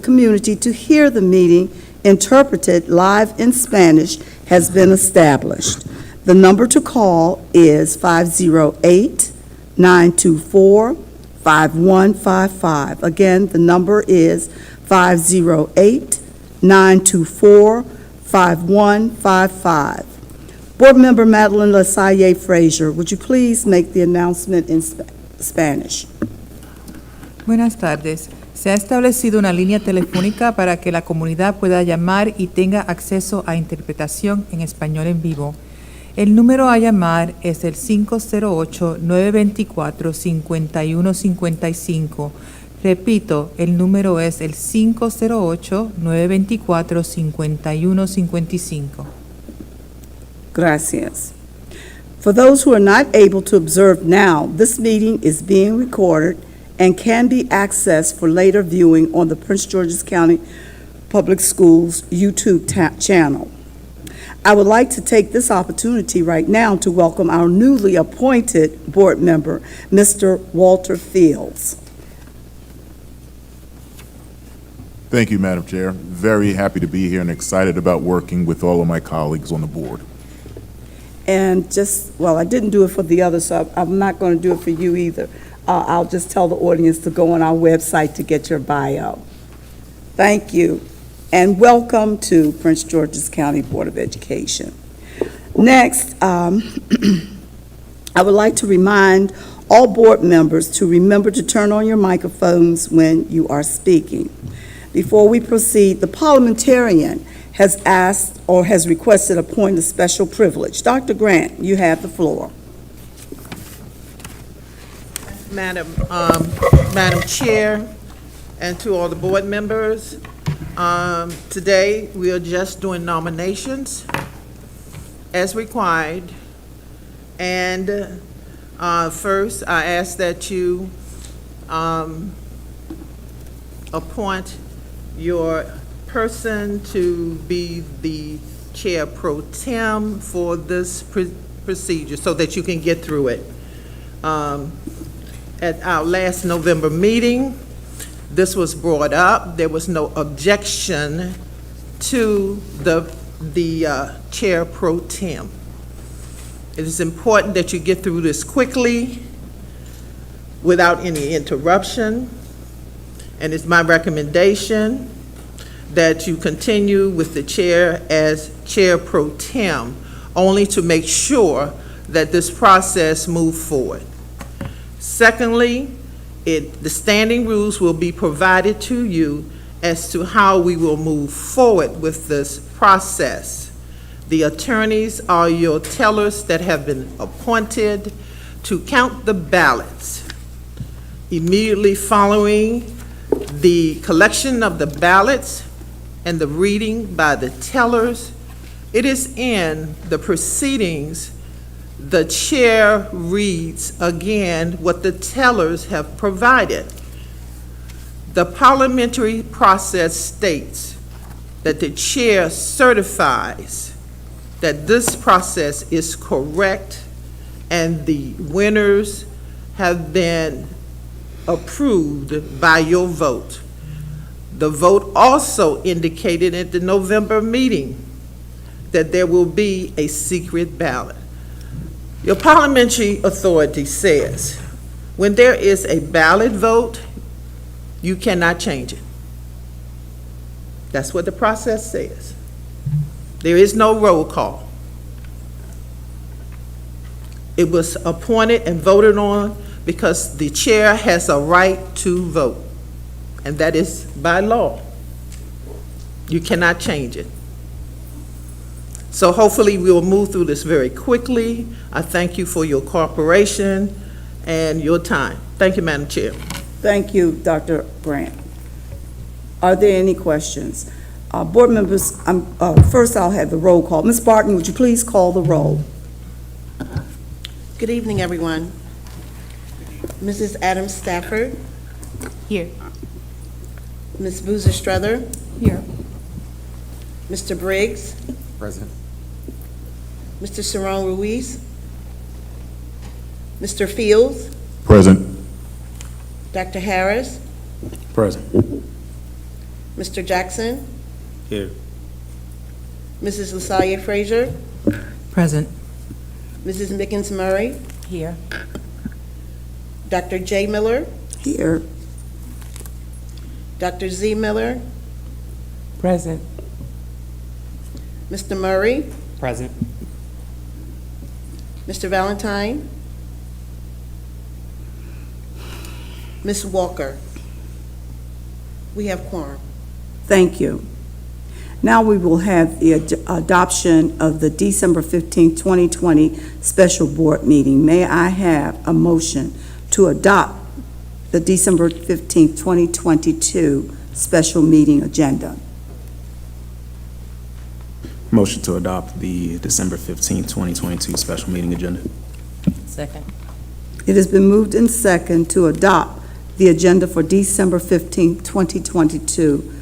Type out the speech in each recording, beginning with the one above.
community to hear the meeting interpreted live in Spanish has been established. The number to call is 508-924-5155. Again, the number is 508-924-5155. Board Member Madeline Lasalle Frazier, would you please make the announcement in Spanish? Buenas tardes. Se ha establecido una línea telefónica para que la comunidad pueda llamar y tenga acceso a interpretación en español en vivo. El número a llamar es el 508-924-5155. Repito, el número es el 508-924-5155. Gracias. For those who are not able to observe now, this meeting is being recorded and can be accessed for later viewing on the Prince George's County Public Schools YouTube channel. I would like to take this opportunity right now to welcome our newly appointed board member, Mr. Walter Fields. Thank you, Madam Chair. Very happy to be here and excited about working with all of my colleagues on the board. And I didn't do it for the others, so I'm not going to do it for you either. I'll just tell the audience to go on our website to get your bio. Thank you, and welcome to Prince George's County Board of Education. Next, I would like to remind all board members to remember to turn on your microphones when you are speaking. Before we proceed, the parliamentarian has asked or has requested a point of special privilege. Dr. Grant, you have the floor. Madam Chair, and to all the board members, today we are just doing nominations as required. And first, I ask that you appoint your person to be the chair pro tem for this procedure so that you can get through it. At our last November meeting, this was brought up. There was no objection to the chair pro tem. It is important that you get through this quickly without any interruption, and it's my recommendation that you continue with the chair as chair pro tem, only to make sure that this process moves forward. Secondly, the standing rules will be provided to you as to how we will move forward with this process. The attorneys are your tellers that have been appointed to count the ballots. Immediately following the collection of the ballots and the reading by the tellers, it is in the proceedings the chair reads again what the tellers have provided. The parliamentary process states that the chair certifies that this process is correct and the winners have been approved by your vote. The vote also indicated at the November meeting that there will be a secret ballot. Your parliamentary authority says when there is a ballot vote, you cannot change it. That's what the process says. There is no roll call. It was appointed and voted on because the chair has a right to vote, and that is by law. You cannot change it. So hopefully we will move through this very quickly. I thank you for your cooperation and your time. Thank you, Madam Chair. Thank you, Dr. Grant. Are there any questions? Board members, first I'll have the roll call. Ms. Barton, would you please call the roll? Good evening, everyone. Mrs. Adams Stafford. Here. Ms. Boozer Strother. Here. Mr. Briggs. Present. Mr. Cerrone Ruiz. Mr. Fields. Present. Dr. Harris. Present. Mr. Jackson, Here. Mrs. LaSalle Frazier, Present. Mrs. Mickens Murray, Here. Dr. J. Miller, Here. Dr. Z. Miller, Present. Mr. Murray, Present. Mr. Valentine, Ms. Walker. We have quorum. Thank you. Now we will have the adoption of the December 15, 2020 special board meeting. May I have a motion to adopt the December 15, 2022 special meeting agenda? Motion to adopt the December 15, 2022 special meeting agenda. Second. It has been moved in second to adopt the agenda for December 15, 2022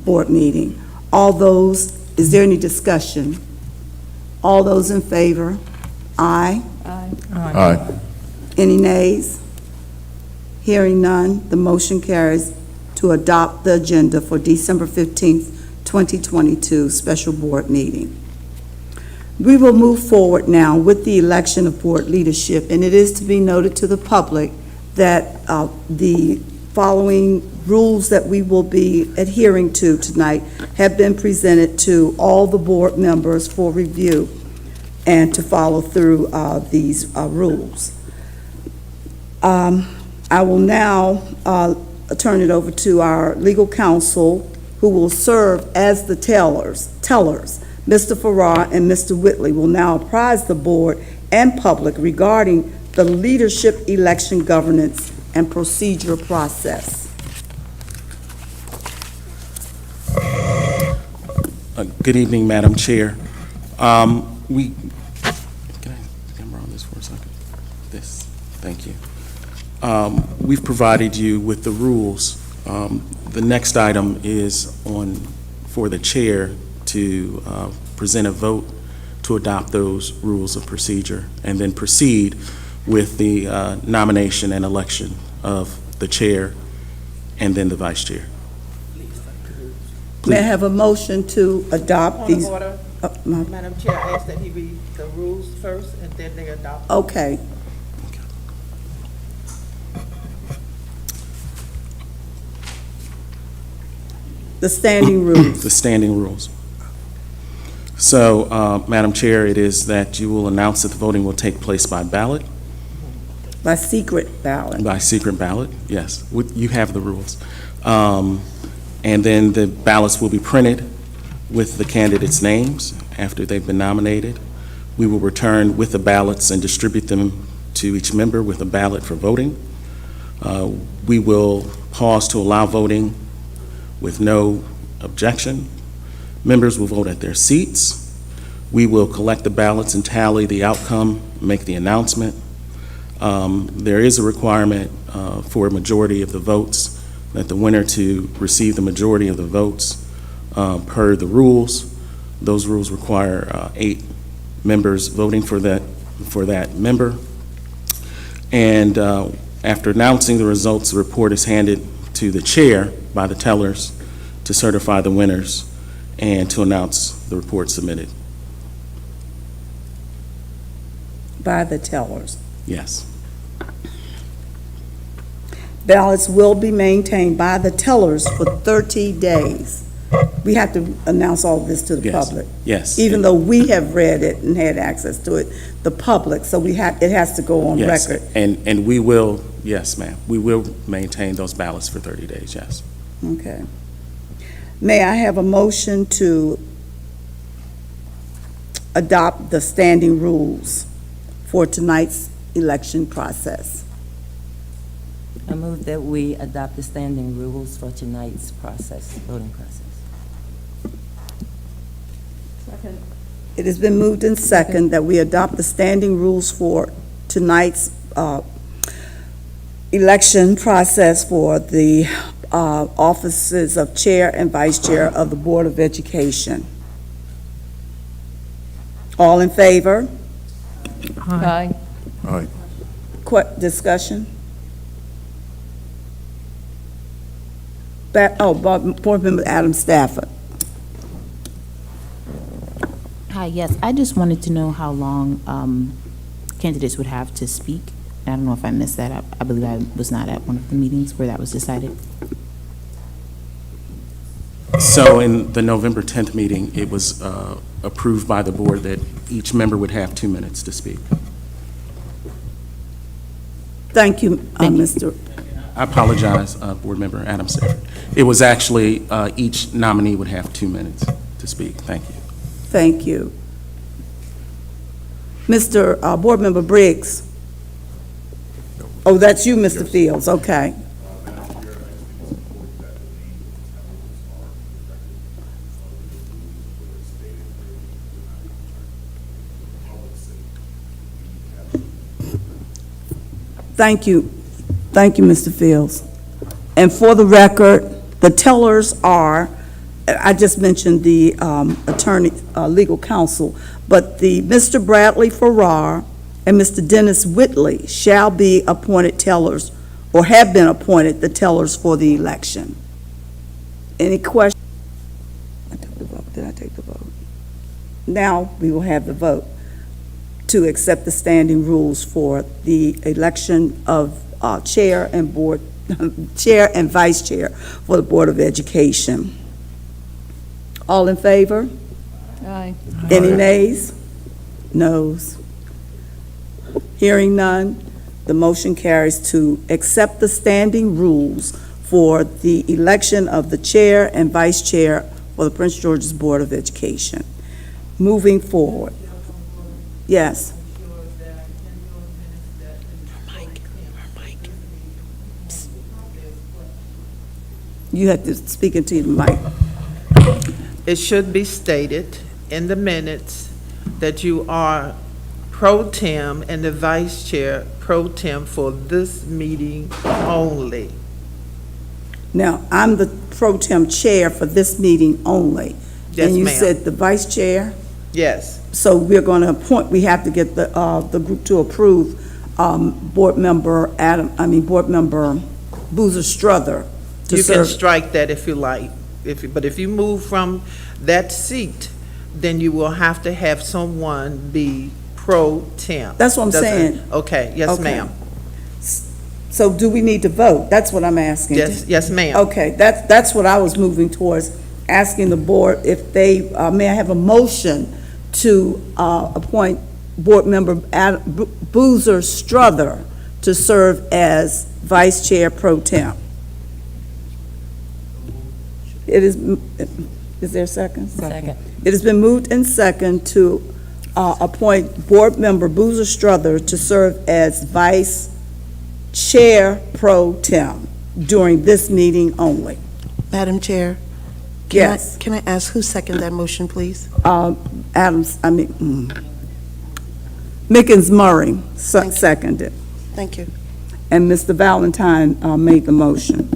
board meeting. All those, is there any discussion? All those in favor? Aye. Aye. Any nays? Hearing none, the motion carries to adopt the agenda for December 15th, 2022 special board meeting. We will move forward now with the election of board leadership, and it is to be noted to the public that the following rules that we will be adhering to tonight have been presented to all the board members for review and to follow through these rules. I will now turn it over to our legal counsel, who will serve as the tellers. Mr. Farrar and Mr. Whitley will now apprise the board and public regarding the leadership election governance and procedure process. Good evening, Madam Chair. Can I borrow this for a second? This, thank you. We've provided you with the rules. The next item is for the chair to present a vote to adopt those rules of procedure and then proceed with the nomination and election of the chair and then the vice chair. May I have a motion to adopt Point of these? order, No. Madam Chair, I ask that he read the rules first and then they adopt. Okay. The standing rules. The standing rules. So, Madam Chair, it is that you will announce that the voting will take place by ballot, By secret ballot. by secret ballot, yes. You have the rules. And then the ballots will be printed with the candidates' names after they've been nominated. We will return with the ballots and distribute them to each member with a ballot for voting. We will pause to allow voting with no objection. Members will vote at their seats. We will collect the ballots and tally the outcome, make the announcement. There is a requirement for a majority of the votes, that the winner to receive the majority of the votes per the rules. Those rules require 8 members voting for that member. And after announcing the results, the report is handed to the chair by the tellers to certify the winners and to announce the report submitted. By the tellers. Yes. Ballots will be maintained by the tellers for 30 days. We have to announce all of this to the Yes. public. Yes. Even though we have read it and had access to it, the public, so it has to go on Yes. record. And we will, yes, ma'am, we will maintain those ballots for 30 days, yes. Okay. May I have a motion to adopt the standing rules for tonight's election process? I move that we adopt the standing rules for tonight's voting process. It has been moved in second that we adopt the standing rules for tonight's election process for the offices of Chair and Vice Chair of the Board of Education. All in favor? Aye. Aye. Discussion? Board Member Adam Stafford. Hi, yes, I just wanted to know how long candidates would have to speak. I don't know if I missed that. I believe I was not at one of the meetings where that was decided. So in the November 10th meeting, it was approved by the board that each member would have 2 minutes to speak. Thank you, Thank you. Mr. I apologize, Board Member Adam Stafford. It was actually each nominee would have 2 minutes to speak. Thank you. Thank you. Mr. Board Member Briggs. Oh, that's you, Mr. Fields, okay. Thank you. Thank you, Mr. Fields. And for the record, the tellers are, I just mentioned the attorney, legal counsel, but the Mr. Bradley Farrar and Mr. Dennis Whitley shall be appointed tellers, or have been appointed the tellers for the election. Any questions? I took the vote. Did I take the vote? Now, we will have the vote to accept the standing rules for the election of chair and board, chair and vice chair for the Board of Education. All in favor? Aye. Any nays? Noes? Hearing none, the motion carries to accept the standing rules for the election of the chair and vice chair for the Prince George's Board of Education. Moving forward. Yes. You have to speak into the mic. It should be stated in the minutes that you are pro tem and the vice chair pro tem for this meeting only. Now, I'm the pro tem chair for this meeting only. Yes, And you ma'am. said the vice chair? Yes, So we're going to appoint, we have to get the group to approve Board Member Boozer Strother to you can serve. strike that if you like. But if you move from that seat, then you will have to have someone be pro tem. That's what I'm Doesn't- saying. Okay, yes, Okay. ma'am. So do we need to vote? That's what I'm asking. Yes, ma'am. Okay, that's what I was moving towards, asking the board if they, may I have a motion to appoint Board Member Boozer Strother to serve as Vice Chair Pro Tem? It is there a second? Second. It has been moved and second to appoint Board Member Boozer Strother to serve as Vice Chair Pro Tem during this meeting only. Madam Chair? Yes. Can I ask who seconded that motion, please? Mickens Murray seconded, Thank you. and Mr. Valentine made the motion.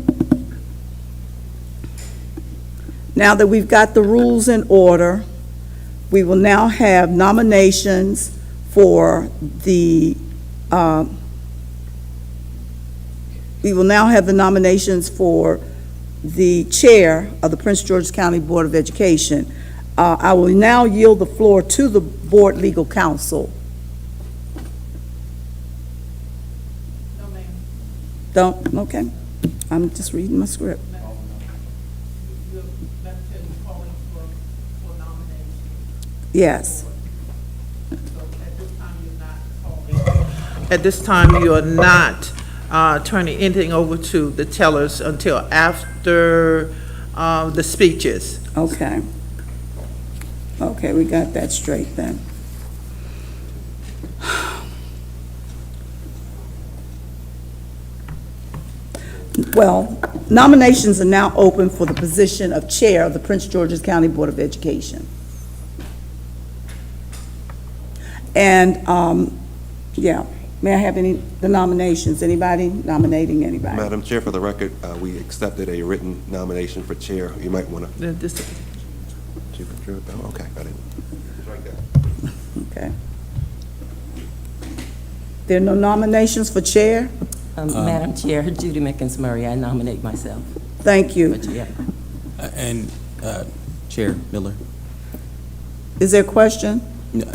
Now that we've got the rules in order, we will now have nominations for the, chair of the Prince George's County Board of Education. I will now yield the floor to the Board Legal Counsel. No, ma'am. Don't, okay. I'm just reading my script. Yes. At this time, you are not turning anything over to the tellers until after the speeches. Okay. Okay, we got that straight then. Well, nominations are now open for the position of Chair of the Prince George's County Board of Education. And, yeah, may I have the nominations? Anybody nominating anybody? Madam Chair, for the record, we accepted a written nomination for chair. You might want to. Okay, I didn't. Strike that. Okay. There are no nominations for Chair? Madam Chair, Judy Mickens Murray, I nominate myself. Thank you. And Chair Miller, Is there a question? no,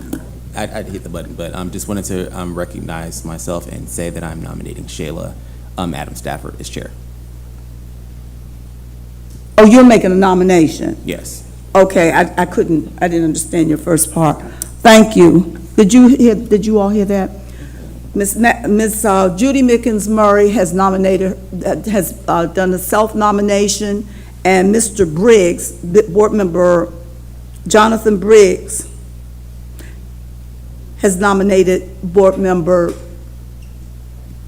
I'd hit the button, but just wanted to recognize myself and say that I'm nominating Shayla Adam Stafford as chair. Oh, you're making a nomination? Yes. Okay, I didn't understand your first part. Thank you. Did you all hear that? Ms. Judy Mickens Murray has nominated, has done a self-nomination, and Mr. Briggs, Board Member Jonathan Briggs, has nominated Board Member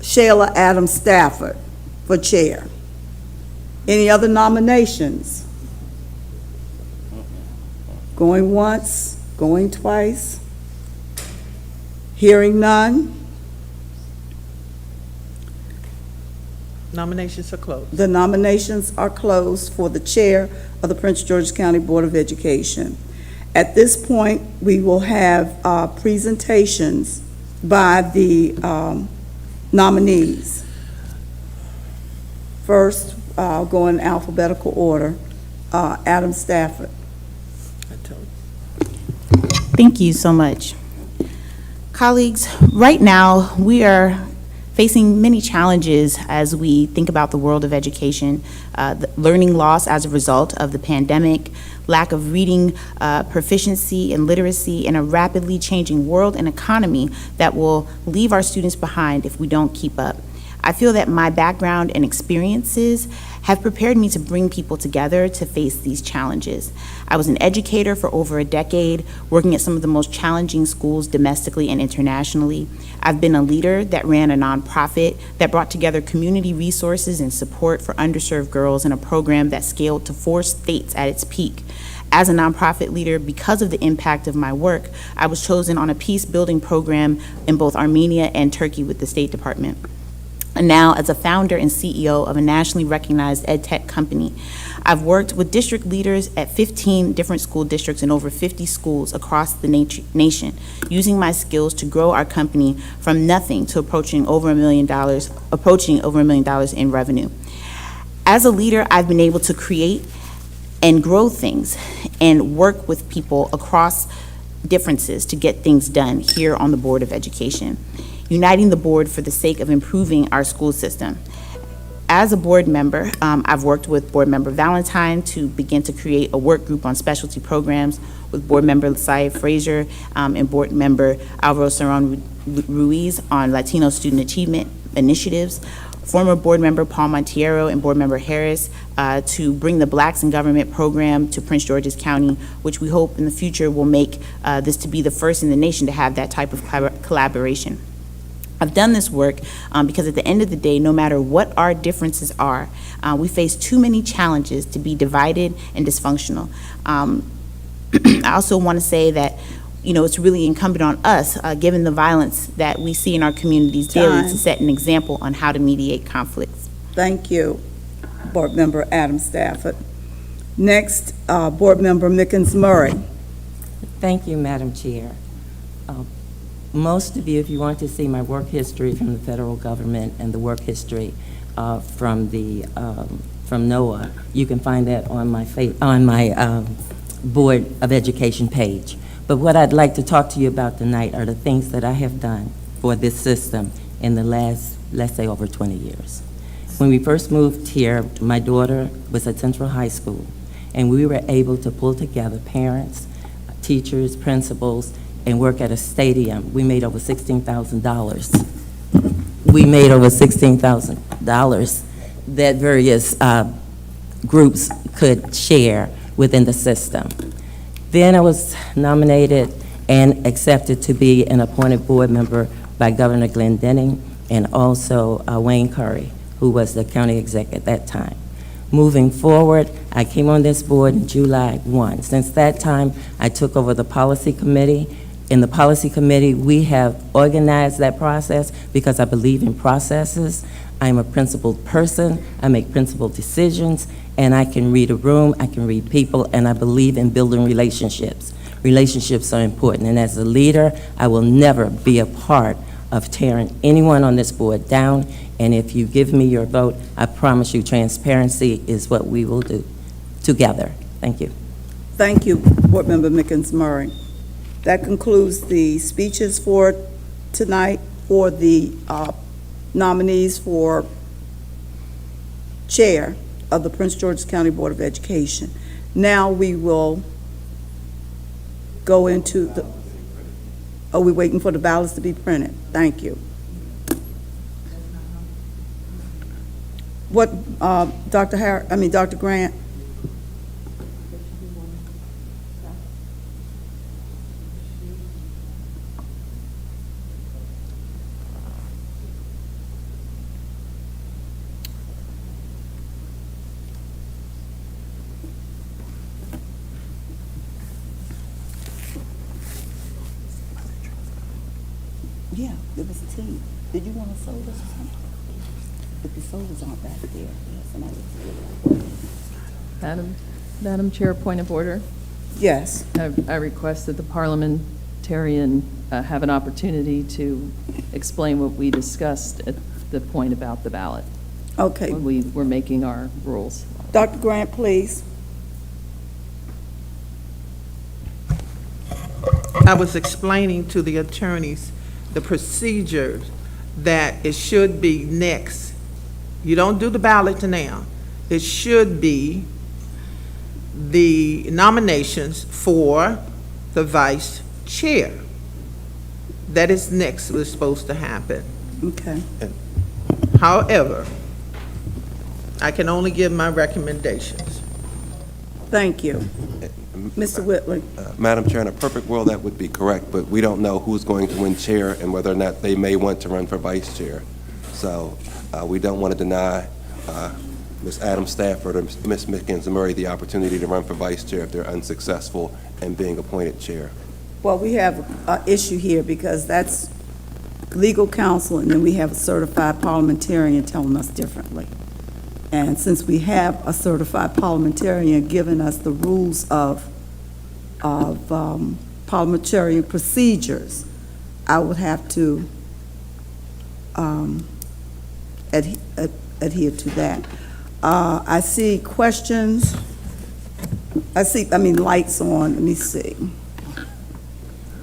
Shayla Adam Stafford for chair. Any other nominations? Going once, going twice? Hearing none? Nominations are closed. The nominations are closed for the chair of the Prince George's County Board of Education. At this point, we will have presentations by the nominees. First, I'll go in alphabetical order. Adam Stafford. Thank you so much. Colleagues, right now, we are facing many challenges as we think about the world of education, the learning loss as a result of the pandemic, lack of reading proficiency and literacy in a rapidly changing world and economy that will leave our students behind if we don't keep up. I feel that my background and experiences have prepared me to bring people together to face these challenges. I was an educator for over a decade, working at some of the most challenging schools domestically and internationally. I've been a leader that ran a nonprofit that brought together community resources and support for underserved girls in a program that scaled to 4 states at its peak. As a nonprofit leader, because of the impact of my work, I was chosen on a peace-building program in both Armenia and Turkey with the State Department. And now, as a founder and CEO of a nationally recognized ed tech company, I've worked with district leaders at 15 different school districts in over 50 schools across the nation, using my skills to grow our company from nothing to approaching over $1 million in revenue. As a leader, I've been able to create and grow things and work with people across differences to get things done here on the Board of Education, uniting the board for the sake of improving our school system. As a board member, I've worked with Board Member Valentine to begin to create a work group on specialty programs with Board Member Syed Frazier and Board Member Alvaro Cerrón Ruiz on Latino student achievement initiatives, former Board Member Paul Montiero and Board Member Harris to bring the Blacks in Government program to Prince George's County, which we hope in the future will make this to be the first in the nation to have that type of collaboration. I've done this work because at the end of the day, no matter what our differences are, we face too many challenges to be divided and dysfunctional. I also want to say that, you know, it's really incumbent on us, given the violence that we see in our communities daily, to set an example on how to mediate conflicts. Thank you, Board Member Adam Stafford. Next, Board Member Mickens Murray. Thank you, Madam Chair. Most of you, if you want to see my work history from the federal government and the work history from NOAA, you can find that on my Board of Education page. But what I'd like to talk to you about tonight are the things that I have done for this system in the last, let's say, over 20 years. When we first moved here, my daughter was at Central High School, and we were able to pull together parents, teachers, principals, and work at a stadium. We made over $16,000. We made over $16,000 that various groups could share within the system. Then I was nominated and accepted to be an appointed board member by Governor Glendening and also Wayne Curry, who was the county exec at that time. Moving forward, I came on this board in July 1. Since that time, I took over the policy committee. In the policy committee, we have organized that process because I believe in processes. I'm a principled person, I make principled decisions, and I can read a room, I can read people, and I believe in building relationships. Relationships are important, and as a leader, I will never be a part of tearing anyone on this board down And if you give me your vote, I promise you transparency is what we will do together. Thank you. Thank you, Board Member Mickens Murray. That concludes the speeches for tonight for the nominees for Chair of the Prince George's County Board of Education. Now we will go into the, are we waiting for the ballots to be printed? Thank you. What, Dr. Grant? Yeah, there was a team. Did you want a soda or something? But the sodas aren't back there. Madam Chair, point of order. Yes. I request that the parliamentarian have an opportunity to explain what we discussed at the point about the ballot, Okay. when we were making our rules. Dr. Grant, please. I was explaining to the attorneys the procedure that it should be next. You don't do the ballot now. It should be the nominations for the vice chair. That is next was supposed to happen. Okay. However, I can only give my recommendations. Thank you. Mr. Whitley. Madam Chair, in a perfect world, that would be correct, but we don't know who's going to win chair and whether or not they may want to run for vice chair. So we don't want to deny Ms. Adams Stafford or Ms. Mickens Murray the opportunity to run for vice chair if they're unsuccessful in being appointed chair. Well, we have an issue here because that's legal counsel, and then we have a certified parliamentarian telling us differently. And since we have a certified parliamentarian giving us the rules of parliamentarian procedures, I would have to adhere to that. I see questions. Lights on. Let me see.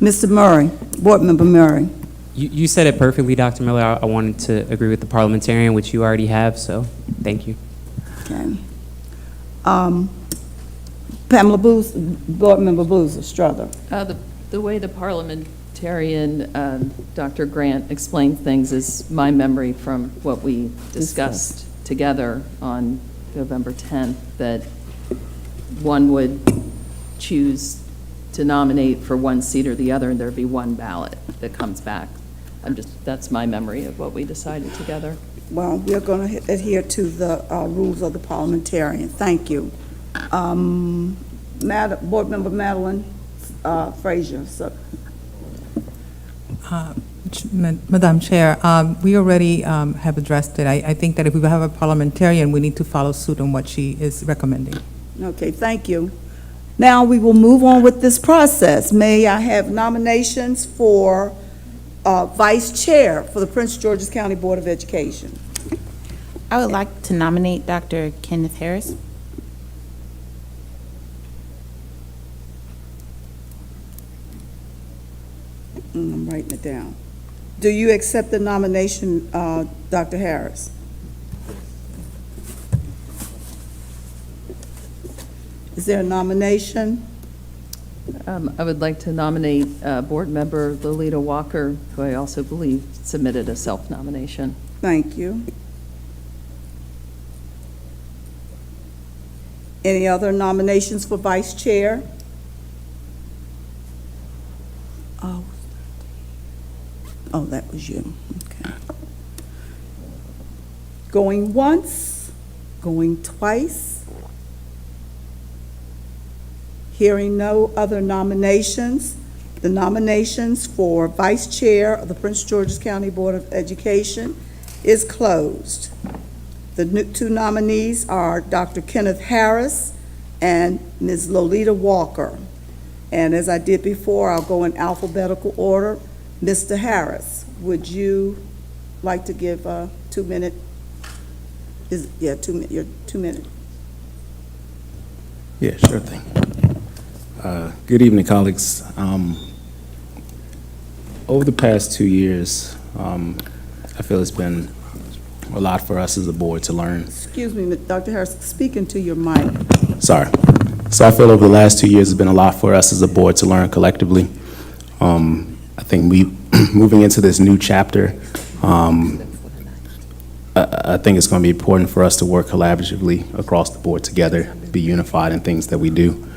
Mr. Murray, Board Member Murray. You said it perfectly, Dr. Miller. I wanted to agree with the parliamentarian, which you already have, so thank you. Okay. Pamela Booth, Board Member Boozer, Strother. The way the parliamentarian, Dr. Grant, explained things is my memory from what we discussed together on November 10th, that one would choose to nominate for one seat or the other, and there'd be one ballot that comes back. That's my memory of what we decided together. Well, we're going to adhere to the rules of the parliamentarian. Thank you. Board Member Madeline Frazier. So. Madam Chair, we already have addressed it. I think that if we have a parliamentarian, we need to follow suit on what she is recommending. Okay, thank you. Now we will move on with this process. May I have nominations for Vice Chair for the Prince George's County Board of Education? I would like to nominate Dr. Kenneth Harris. I'm writing it down. Do you accept the nomination, Dr. Harris? Is there a nomination? I would like to nominate Board Member Lolita Walker, who I also believe submitted a self-nomination. Thank you. Any other nominations for Vice Chair? Oh, that was you. Okay. Going once, going twice. Hearing no other nominations, the nominations for Vice Chair of the Prince George's County Board of Education is closed. The two nominees are Dr. Kenneth Harris and Ms. Lolita Walker. And as I did before, I'll go in alphabetical order. Mr. Harris, would you like to give 2-minute, your 2-minute. Yeah, sure thing. Good evening, colleagues. Over the past 2 years, I feel it's been a lot for us as a board to learn. Excuse me, Dr. Harris, speak into your mic. Sorry. So I feel over the last 2 years has been a lot for us as a board to learn collectively. I think moving into this new chapter, I think it's going to be important for us to work collaboratively across the board together, be unified in things that we do.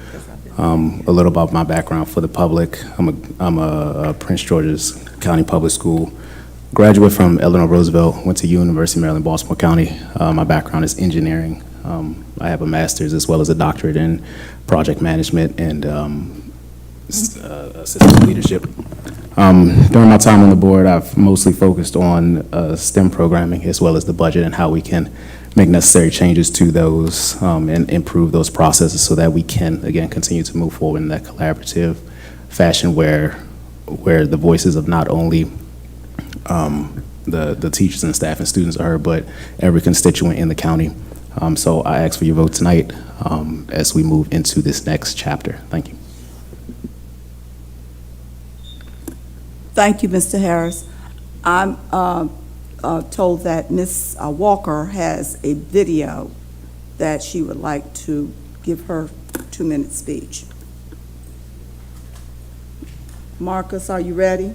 A little about my background for the public. I'm a Prince George's County Public School graduate from Eleanor Roosevelt, went to University of Maryland, Baltimore County. My background is engineering. I have a master's as well as a doctorate in project management and assistant leadership. During my time on the board, I've mostly focused on STEM programming as well as the budget and how we can make necessary changes to those and improve those processes so that we can, again, continue to move forward in that collaborative fashion where the voices of not only the teachers and staff and students are heard, but every constituent in the county. So I ask for your vote tonight as we move into this next chapter. Thank you. Thank you, Mr. Harris. I'm told that Ms. Walker has a video that she would like to give her 2-minute speech. Marcus, are you ready?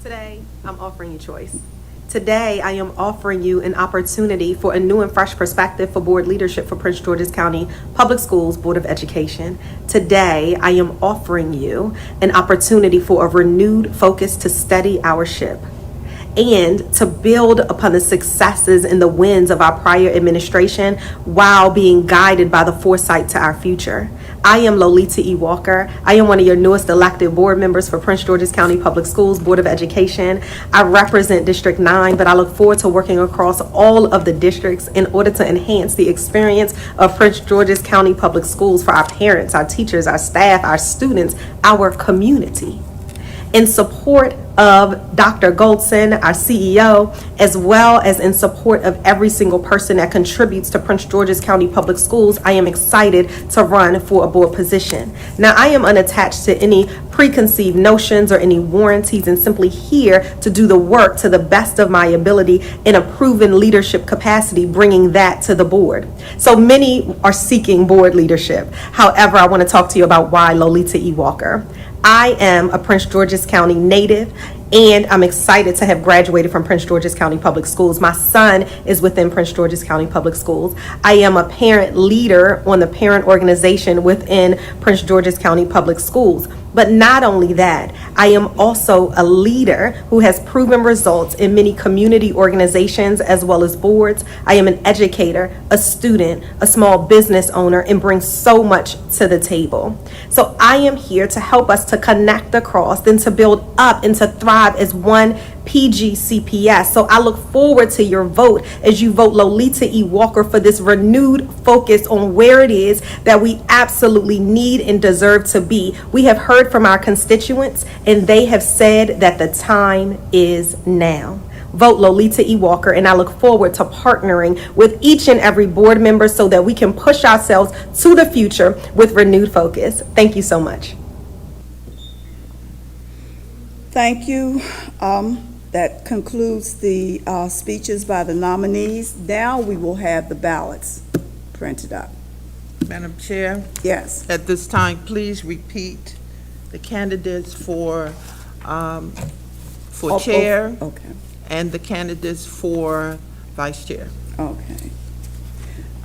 Today, I'm offering you choice. Today, I am offering you an opportunity for a new and fresh perspective for board leadership for Prince George's County Public Schools Board of Education. Today, I am offering you an opportunity for a renewed focus to steady our ship and to build upon the successes and the wins of our prior administration while being guided by the foresight to our future. I am Lolita E. Walker. I am one of your newest elected board members for Prince George's County Public Schools Board of Education. I represent District 9, but I look forward to working across all of the districts in order to enhance the experience of Prince George's County Public Schools for our parents, our teachers, our staff, our students, our community. In support of Dr. Goldson, our CEO, as well as in support of every single person that contributes to Prince George's County Public Schools, I am excited to run for a board position. Now, I am unattached to any preconceived notions or any warranties and simply here to do the work to the best of my ability in a proven leadership capacity, bringing that to the board. So many are seeking board leadership. However, I want to talk to you about why Lolita E. Walker. I am a Prince George's County native, and I'm excited to have graduated from Prince George's County Public Schools. My son is within Prince George's County Public Schools. I am a parent leader on the parent organization within Prince George's County Public Schools. But not only that, I am also a leader who has proven results in many community organizations as well as boards. I am an educator, a student, a small business owner, and bring so much to the table. So I am here to help us to connect across and to build up and to thrive as one PGCPS. So I look forward to your vote as you vote Lolita E. Walker for this renewed focus on where it is that we absolutely need and deserve to be. We have heard from our constituents and they have said that the time is now. Vote Lolita E. Walker, and I look forward to partnering with each and every board member so that we can push ourselves to the future with renewed focus. Thank you so much. Thank you. That concludes the speeches by the nominees. Now we will have the ballots printed up. Madam Chair, Yes. at this time, please repeat the candidates for chair Okay, and the candidates for vice chair. okay.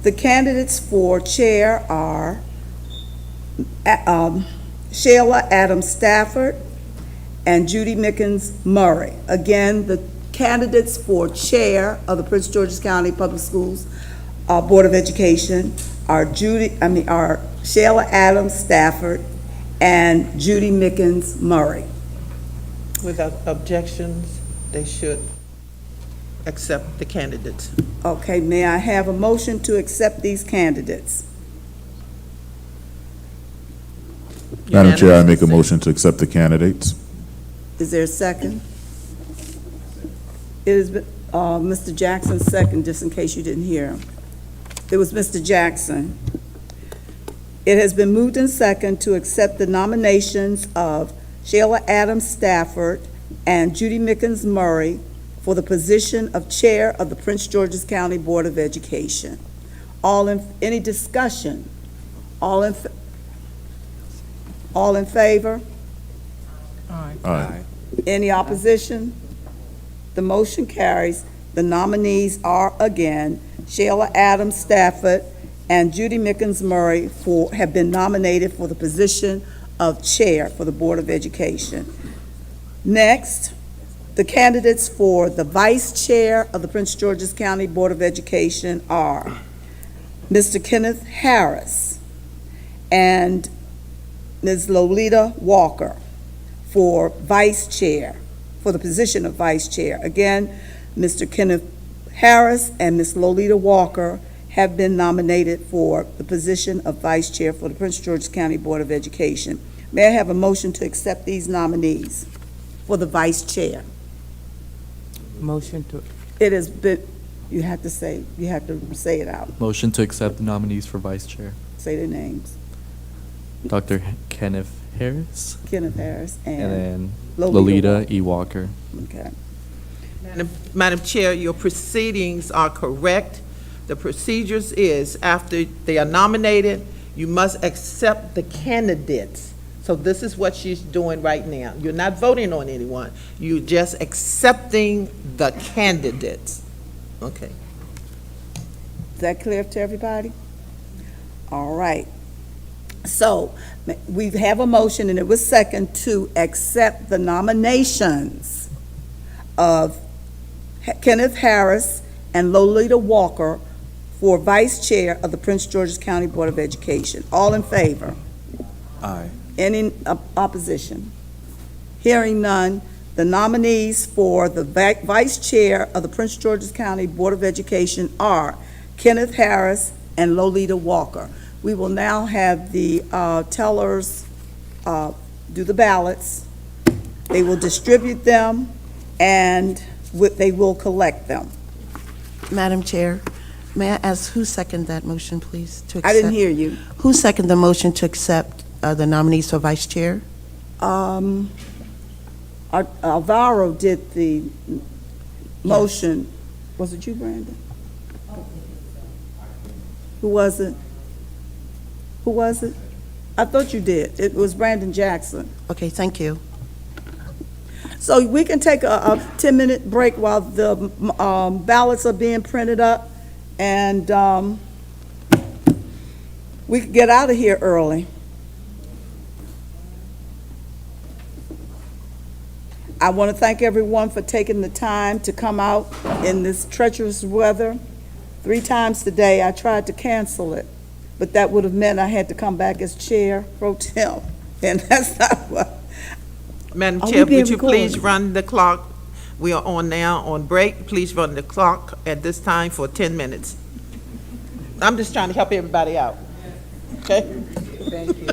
The candidates for chair are Sheila Adams Stafford and Judy Mickens Murray. Again, the candidates for chair of the Prince George's County Public Schools Board of Education are Sheila Adams Stafford and Judy Mickens Murray. Without objections, they should accept the candidates. Okay, may I have a motion to accept these candidates? Madam Chair, I make a motion to accept the candidates. Is there a second? It is Mr. Jackson's second, just in case you didn't hear him. It was Mr. Jackson. It has been moved in second to accept the nominations of Shayla Adams Stafford and Judy Mickens Murray for the position of Chair of the Prince George's County Board of Education. Any discussion? All in favor? Aye. Any opposition? The motion carries. The nominees are again Shayla Adams Stafford and Judy Mickens Murray have been nominated for the position of Chair for the Board of Education. Next, the candidates for the Vice Chair of the Prince George's County Board of Education are Mr. Kenneth Harris and Ms. Lolita Walker for Vice Chair, for the position of Vice Chair. Again, Mr. Kenneth Harris and Ms. Lolita Walker have been nominated for the position of Vice Chair for the Prince George's County Board of Education. May I have a motion to accept these nominees for the Vice Chair? Motion to. It has been, you have to say it out. Motion to accept the nominees for Vice Chair. Say their names. Dr. Kenneth Harris. Kenneth Harris And and then Lolita Lolita E. Walker. Okay. Madam Chair, your proceedings are correct. The procedures is, after they are nominated, you must accept the candidates. So this is what she's doing right now. You're not voting on anyone. You're just accepting the candidates. Okay. Is that clear to everybody? All right. So we have a motion, and it was second, to accept the nominations of Kenneth Harris and Lolita Walker for Vice Chair of the Prince George's County Board of Education. All in favor? Aye. Any opposition? Hearing none, the nominees for the Vice Chair of the Prince George's County Board of Education are Kenneth Harris and Lolita Walker. We will now have the tellers do the ballots. They will distribute them, and they will collect them. Madam Chair, may I ask who seconded that motion, please? To I didn't accept- hear you. Who seconded the motion to accept the nominees for Vice Chair? Alvaro did the motion. Was it you, Brandon? Who was it? Who was it? I thought you did. It was Brandon Jackson. Okay, thank you. So we can take a 10-minute break while the ballots are being printed up, and we can get out of here early. I want to thank everyone for taking the time to come out in this treacherous weather. 3 times today, I tried to cancel it, but that would have meant I had to come back as Chair Pro Tem, and that's not what. Madam Are we Chair, being would you please recorded? run the clock? We are on now on break. Please run the clock at this time for 10 minutes. I'm just trying to help everybody out. Okay? Thank you.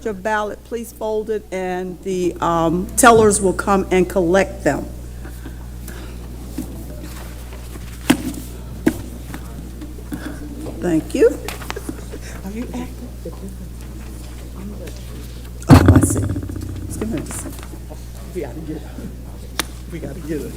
your ballot, please fold it, and the tellers will come and collect them. Thank you. Are you acting? Oh, I see. Just give me a second. We gotta get it. We gotta get it.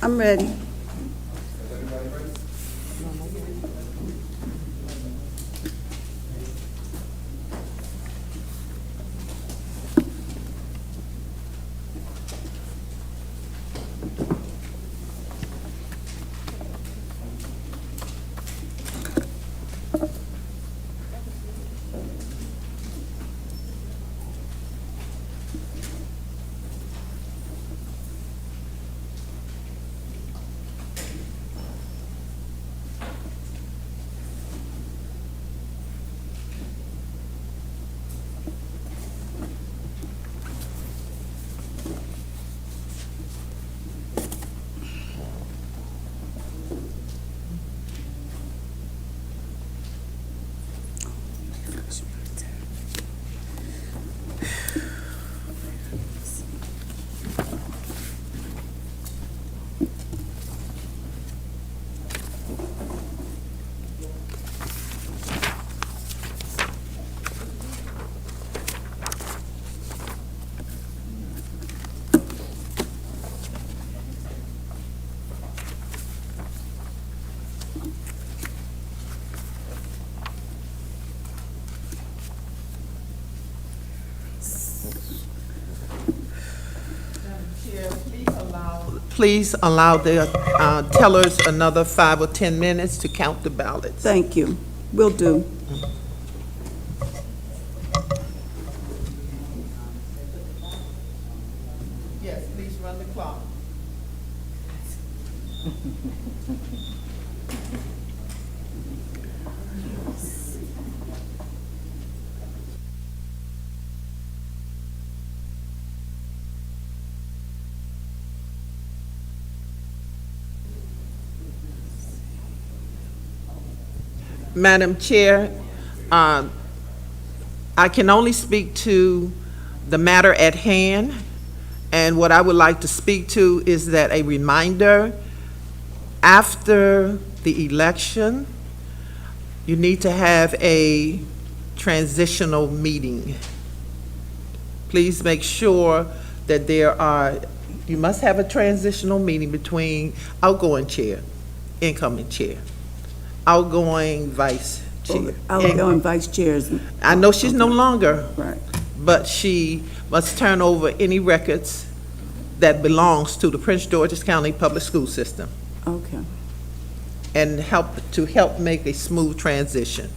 I'm ready. Please allow the tellers another 5 or 10 minutes to count the ballots. Thank you. Will do. Yes, please run the clock. Madam Chair, I can only speak to the matter at hand, and what I would like to speak to is that a reminder, after the election, you need to have a transitional meeting. Please make sure that you must have a transitional meeting between outgoing chair, incoming chair, outgoing vice chair. Outgoing vice chairs. I know she's no longer, Right. but she must turn over any records that belongs to the Prince George's County Public School System Okay. and help make a smooth transition.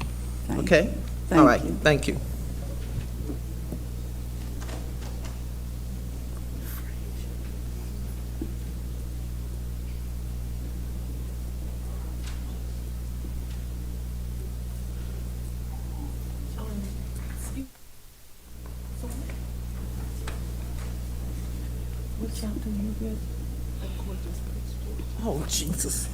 Thank Okay? you. All Thank right, you. thank you. Oh, Jesus.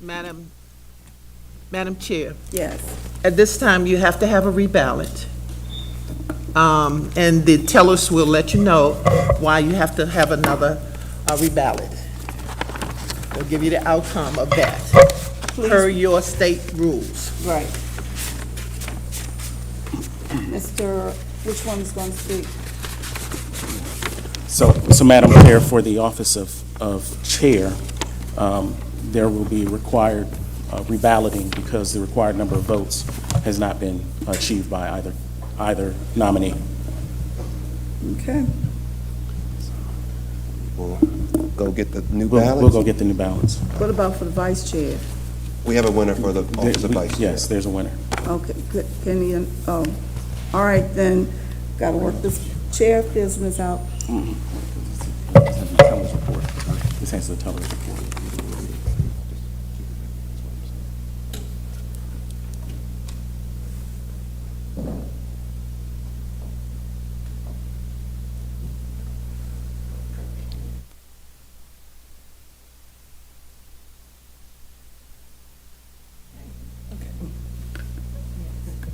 Madam Chair, Yes. at this time, you have to have a reballot. And the tellers will let you know why you have to have another reballot. They'll give you the outcome of that, per your state rules. Right. Mr., which one is going to speak? So Madam Chair, for the office of Chair, there will be required reballoting because the required number of votes has not been achieved by either nominee. Okay. We'll go get the new We'll ballots. go get the new ballots. What about for the vice chair? We have a winner for the office of vice chair. Yes, there's a winner. Okay, good. Can you, all right, then, gotta work this chair business out. Teller's report. This has the teller's report.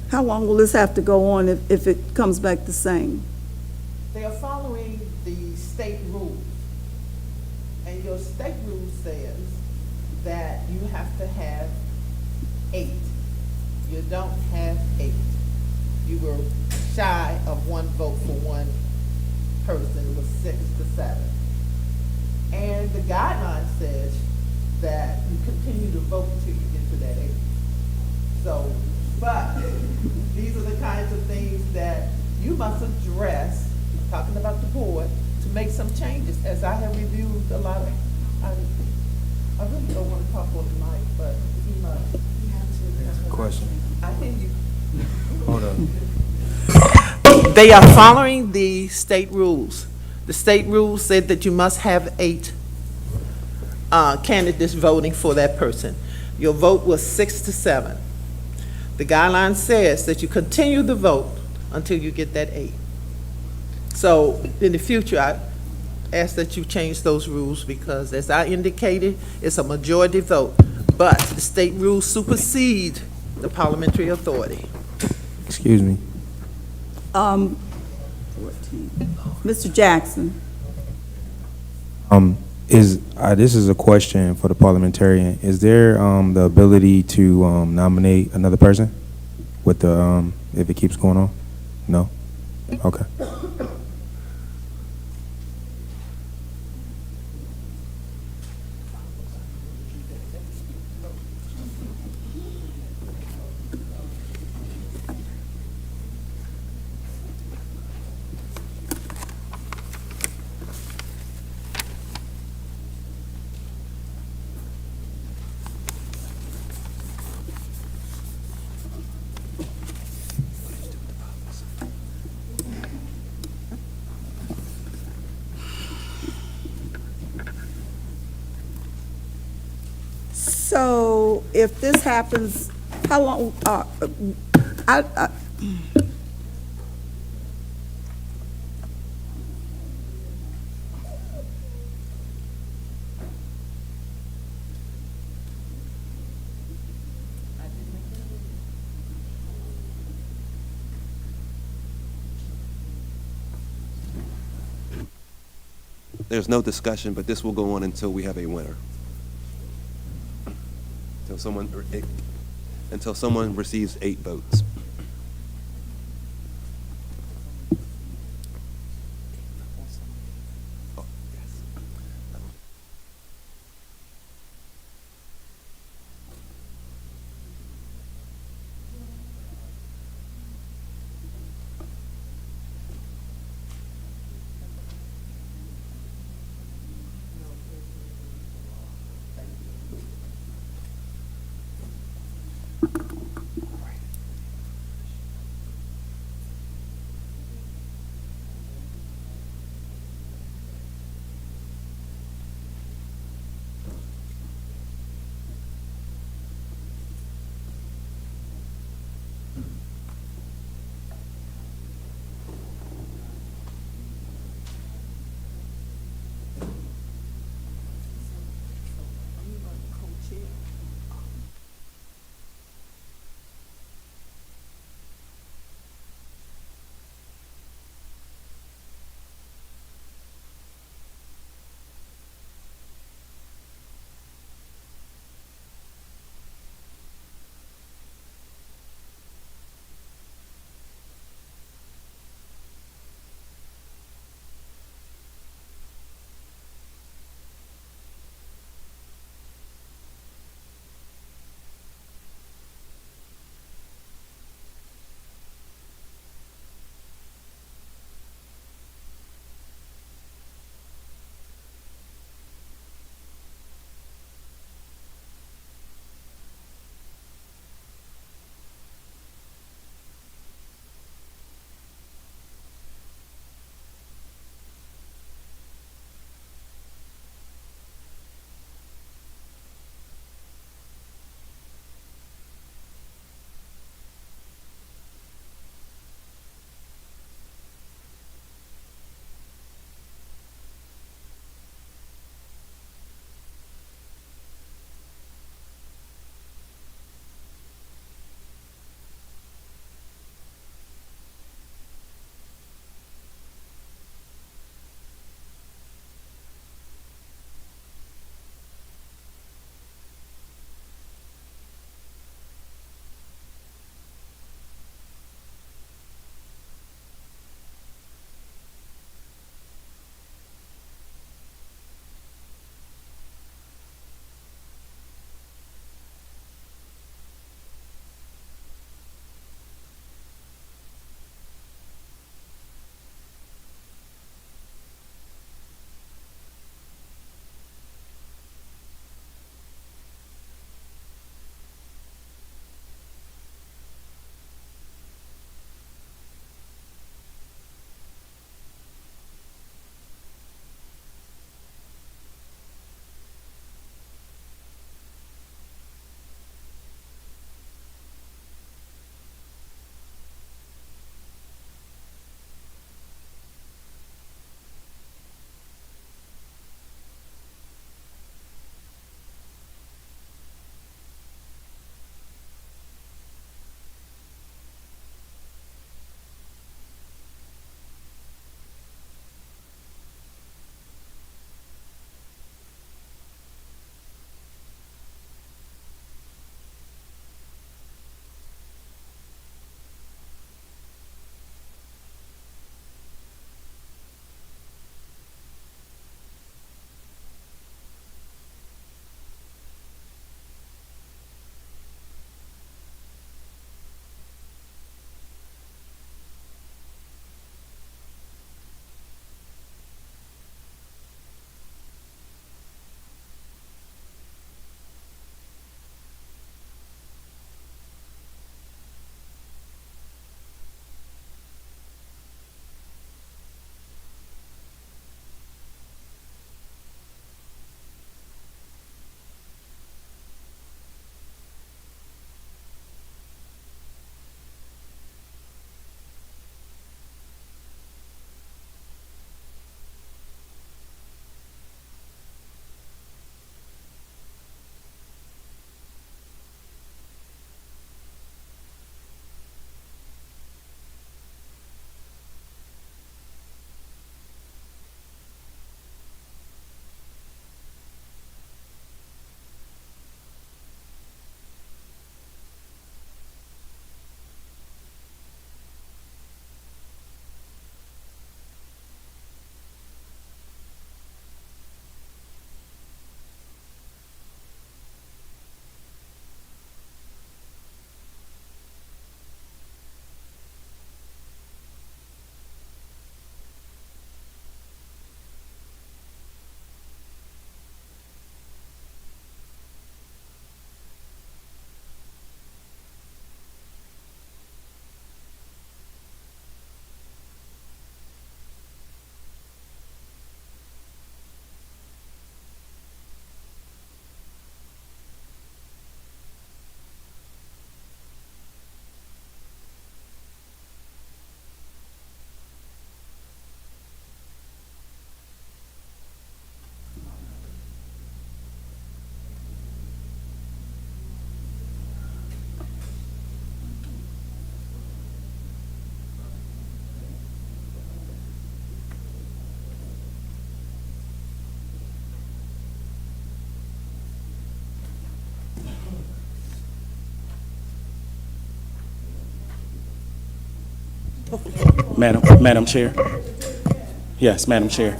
How long will this have to go on if it comes back the same? They are following the state rules. And your state rule says that you have to have 8. You don't have 8. You were shy of 1 vote for one person. It was 6 to 7. And the guideline says that you continue to vote until you get to that 8. So, but these are the kinds of things that you must address, talking about the board, to make some changes, as I have reviewed a lot of, I really don't want to talk on the mic, but you must. Question. I hear you. Hold on. They are following the state rules. The state rules said that you must have 8 candidates voting for that person. Your vote was 6 to 7. The guideline says that you continue the vote until you get that 8. So in the future, I ask that you change those rules because, as I indicated, it's a majority vote, but the state rules supersede the parliamentary authority. Excuse me. 14. Mr. Jackson. This is a question for the parliamentarian. Is there the ability to nominate another person with the if it keeps going on? No. Okay. So if this happens, how long, There's no discussion, but this will go on until we have a winner. Until someone receives 8 votes. Oh, yes. Madam Chair? Yes, Madam Chair.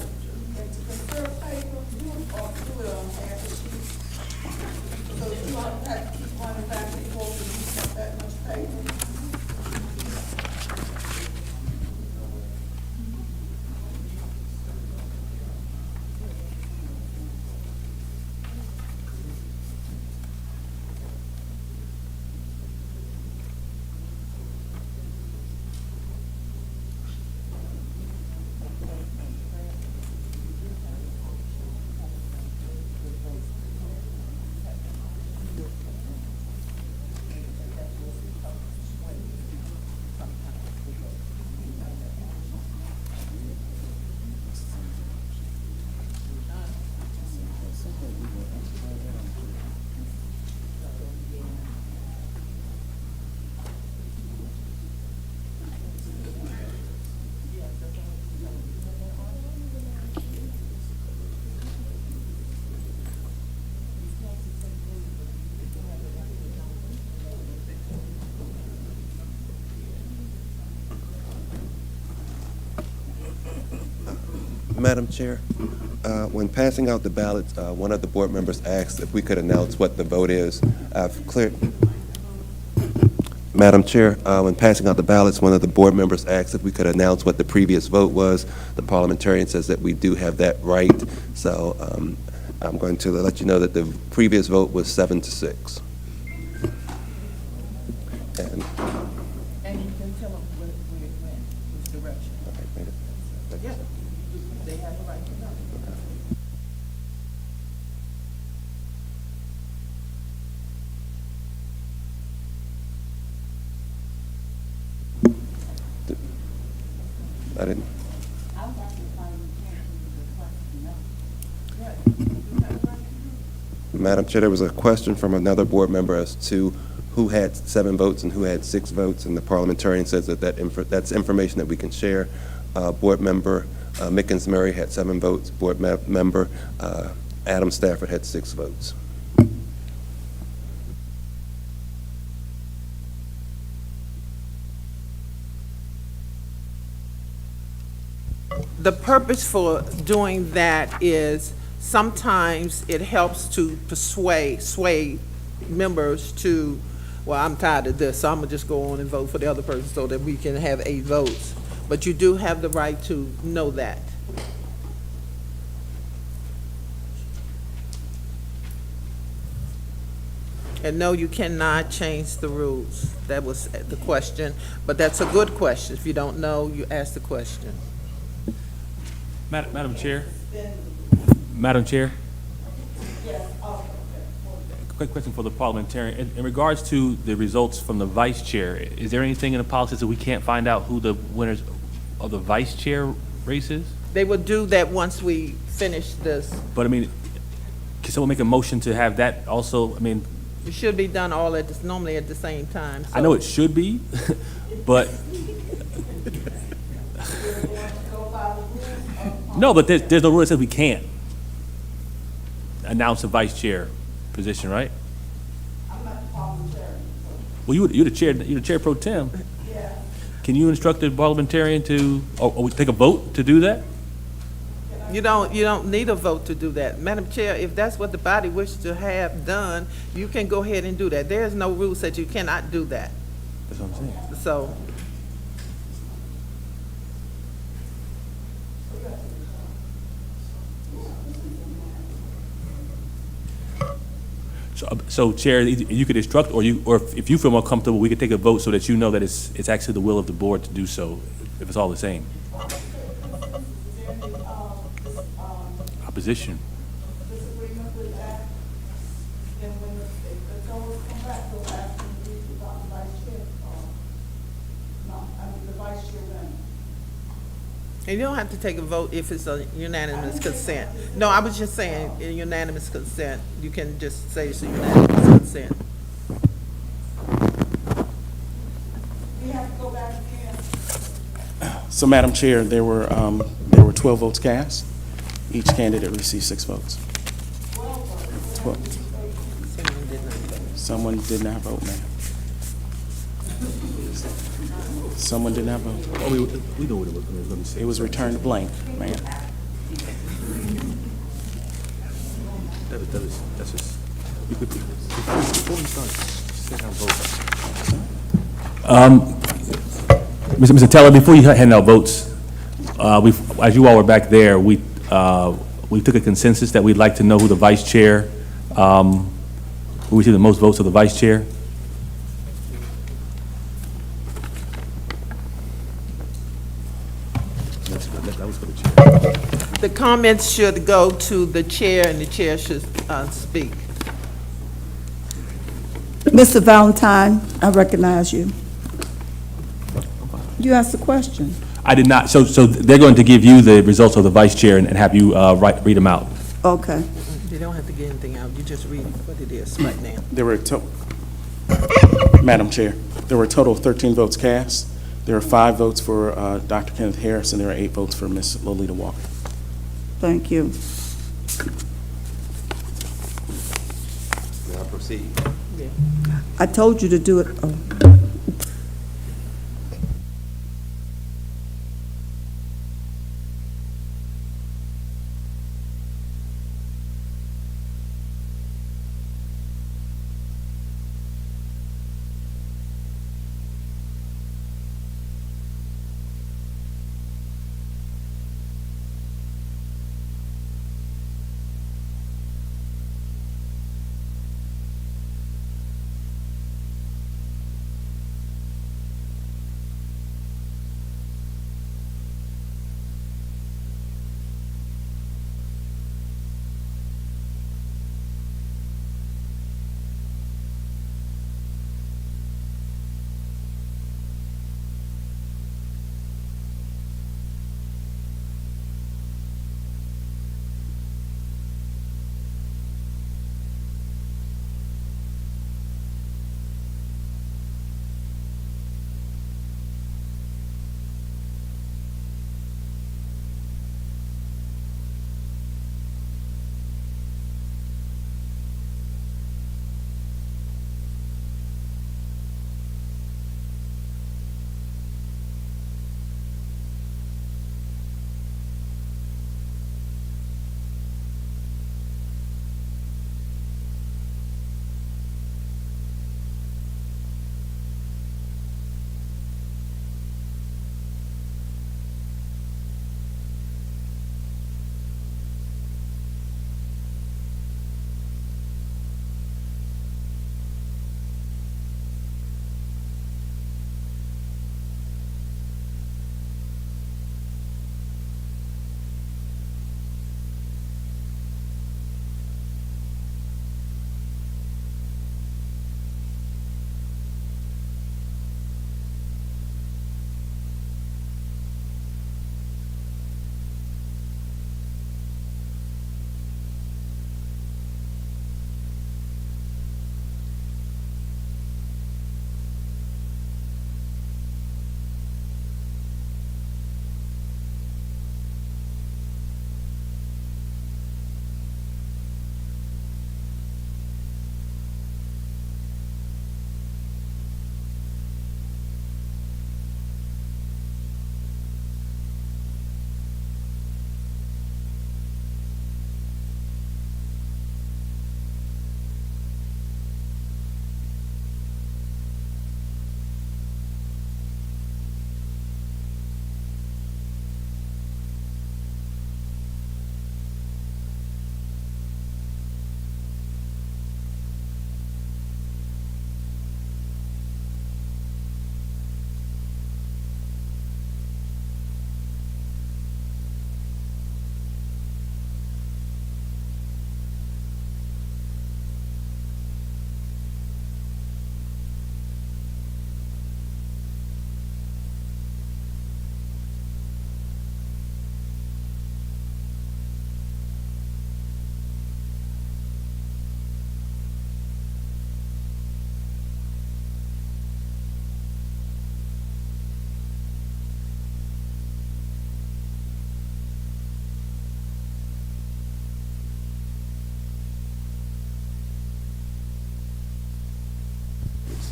Madam Chair, when passing out the ballots, one of the board members asked if we could announce what the vote is. I've cleared. Madam Chair, when passing out the ballots, one of the board members asked if we could announce what the previous vote was. The parliamentarian says that we do have that right, so I'm going to let you know that the previous vote was 7-6. And you can tell them which direction. Yeah, they have the right to know. I didn't. Madam Chair, there was a question from another board member as to who had 7 votes and who had 6 votes, and the parliamentarian says that that's information that we can share. Board member Mickens Murray had 7 votes. Board member Adam Stafford had 6 votes. The purpose for doing that is sometimes it helps to sway members to, well, I'm tired of this, so I'm gonna just go on and vote for the other person so that we can have 8 votes. But you do have the right to know that. And no, you cannot change the rules. That was the question, but that's a good question. If you don't know, you ask the question. Madam Chair? Madam Chair? Quick question for the parliamentarian. In regards to the results from the vice chair, is there anything in the policy that we can't find out who the winners of the vice chair race is? They will do that once we finish this. But I mean, can someone make a motion to have that also, I mean? It should be done all at this, normally at the same time. I know it should be, but. No, but there's no rule that says we can't announce a vice chair position, right? I'm not the parliamentarian. Well, you're the chair pro tem. Yeah. Can you instruct the parliamentarian to, or take a vote to do that? You don't need a vote to do that. Madam Chair, if that's what the body wishes to have done, you can go ahead and do that. There is no rule that you cannot do that. That's what I'm saying. So, So, Chair, you could instruct, or if you feel more comfortable, we could take a vote so that you know that it's actually the will of the board to do so, if it's all the same. Opposition. Disagreement with that, then when the totals come back, we'll ask them to read about the vice chair. The vice chair then. and you don't have to take a vote if it's a unanimous consent. No, I was just saying, in unanimous consent, you can just say it's a unanimous consent. We have to go back again. So, Madam Chair, there were 12 votes cast. Each candidate received 6 votes. 12. Someone did not vote, ma'am. Someone did not vote. Oh, we know what it was. Let me see. It was returned blank, Mayor. That's just, you could, before we start, say how vote. Mr. Teller, before you hand out votes, as you all were back there, we took a consensus that we'd like to know who the vice chair, who received the most votes of the vice chair. That was for the chair. The comments should go to the chair, and the chair should speak. Mr. Valentine, I recognize you. You asked a question. I did not, so they're going to give you the results of the vice chair and have you read them out. Okay. You don't have to get anything out, you just read what it is right now. There were, Madam Chair, there were a total of 13 votes cast. There are 5 votes for Dr. Kenneth Harris, and there are 8 votes for Ms. Lolita Walker. Thank you. May I proceed? I told you to do it. Oh.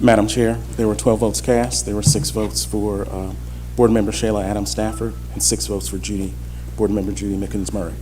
Madam Chair, there were 12 votes cast. There were 6 votes for Board Member Shayla Adams Stafford and 6 votes for Board Member Judy Mickens Murray.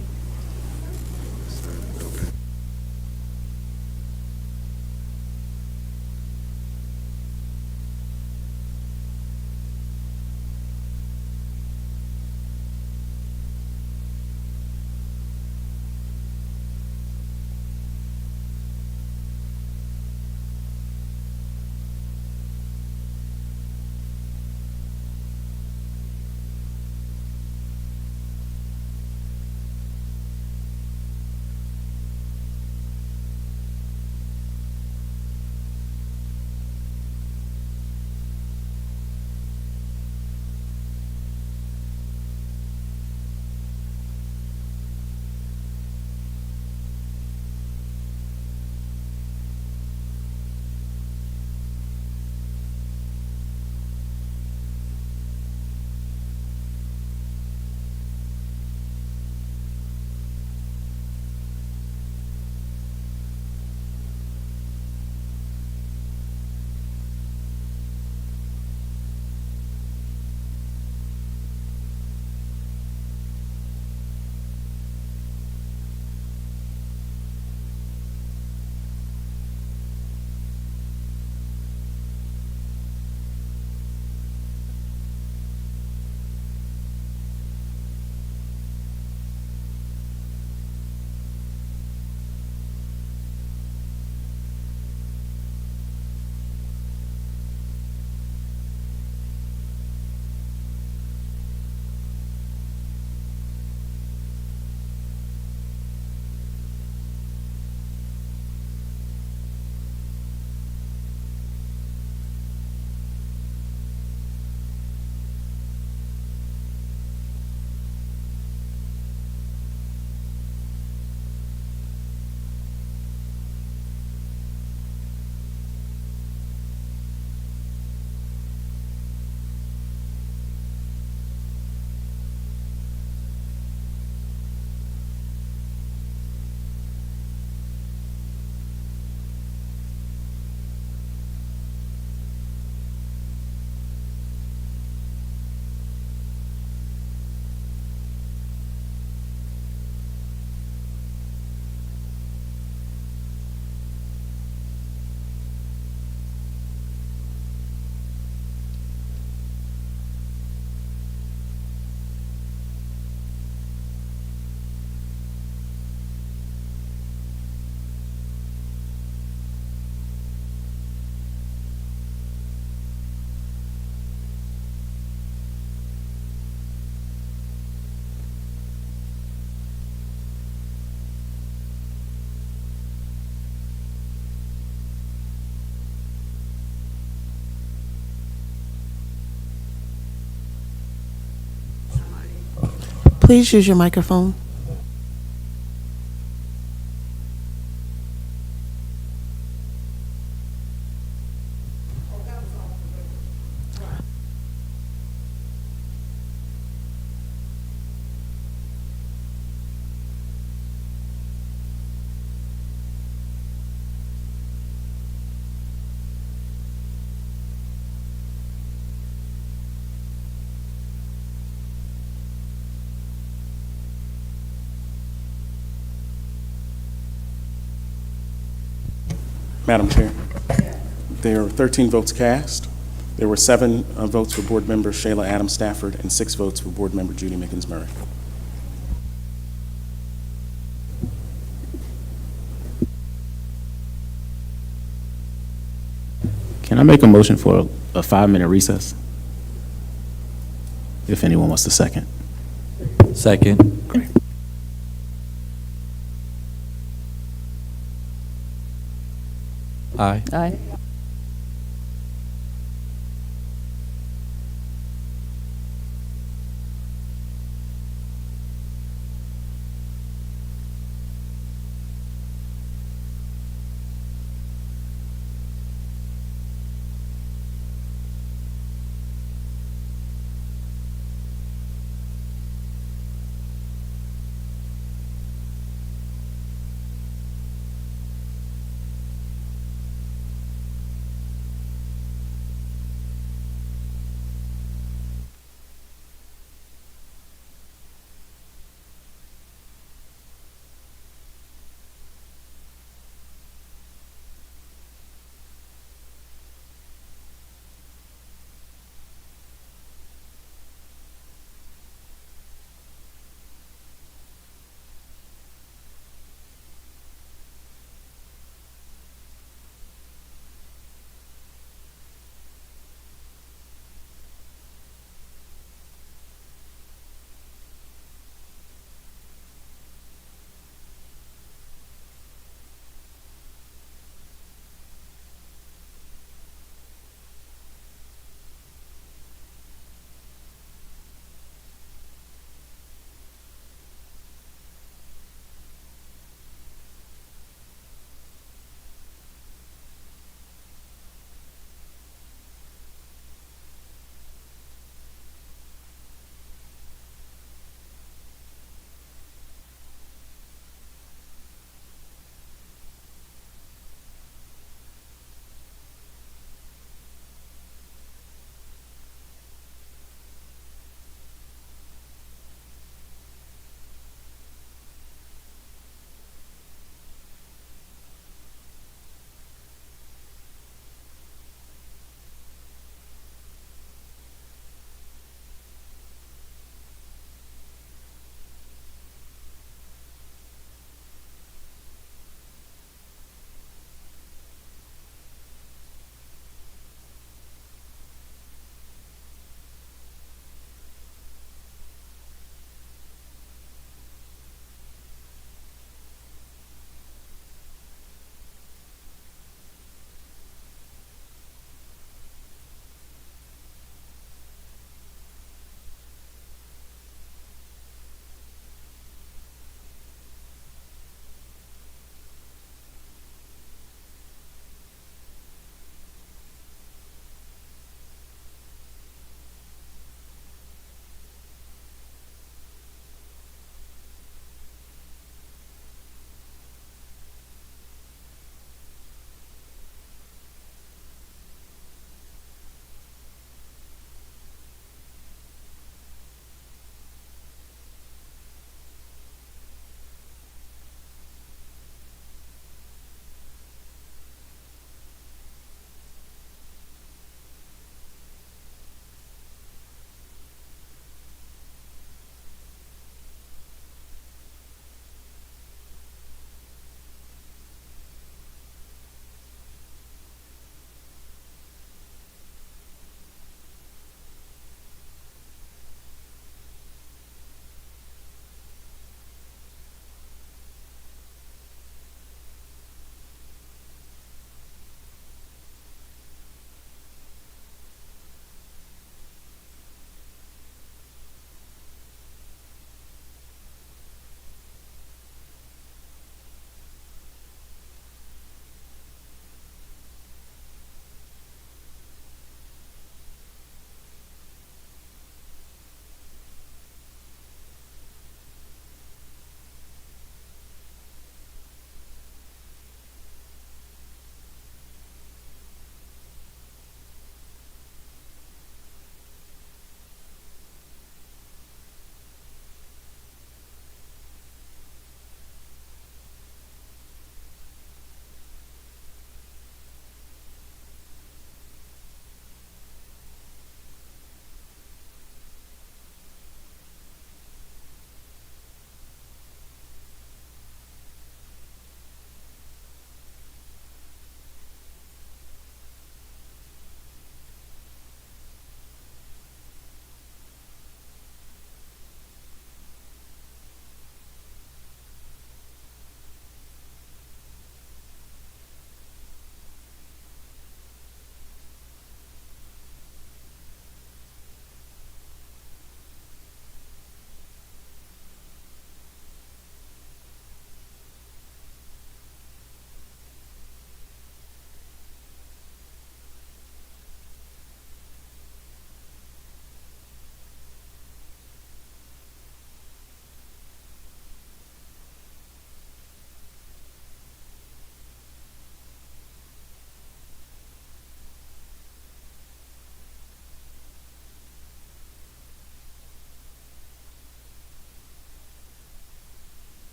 Please use your microphone. Madam Chair, there are 13 votes cast. There were 7 votes for Board Member Shayla Adams Stafford and 6 votes for Board Member Judy Mickens Murray. Can I make a motion for a 5-minute recess? If anyone wants to second. Second. Great. Aye. Aye.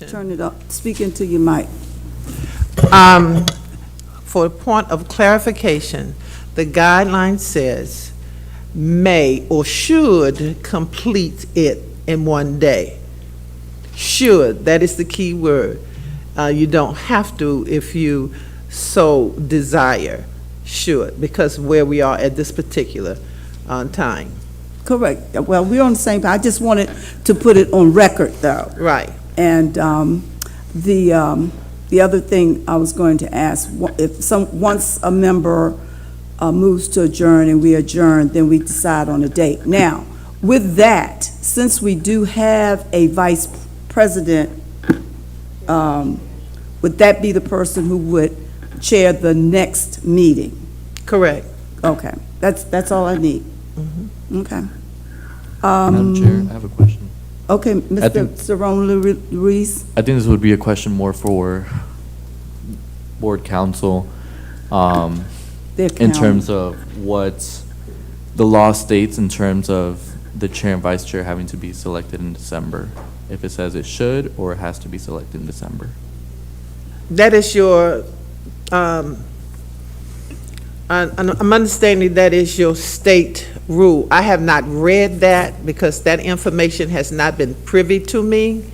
Turn it up, speak into your mic. For a point of clarification, the guideline says may or should complete it in one day. Should, that is the key word. You don't have to if you so desire, should, because where we are at this particular time. Correct. Well, we're on the same, I just wanted to put it on record, though. Right. And the other thing I was going to ask, once a member moves to adjourn and we adjourn, then we decide on a date. Now, with that, since we do have a vice president, would that be the person who would chair the next meeting? Correct. Okay, that's all I need. Okay. Madam Chair, I have a question. Okay, Mr. Cerrone Luis? I think this would be a question more for board council, in terms of what the law states in terms of the chair and vice chair having to be selected in December. If it says it should or it has to be selected in December. That is your, I'm understanding that is your state rule. I have not read that because that information has not been privy to me.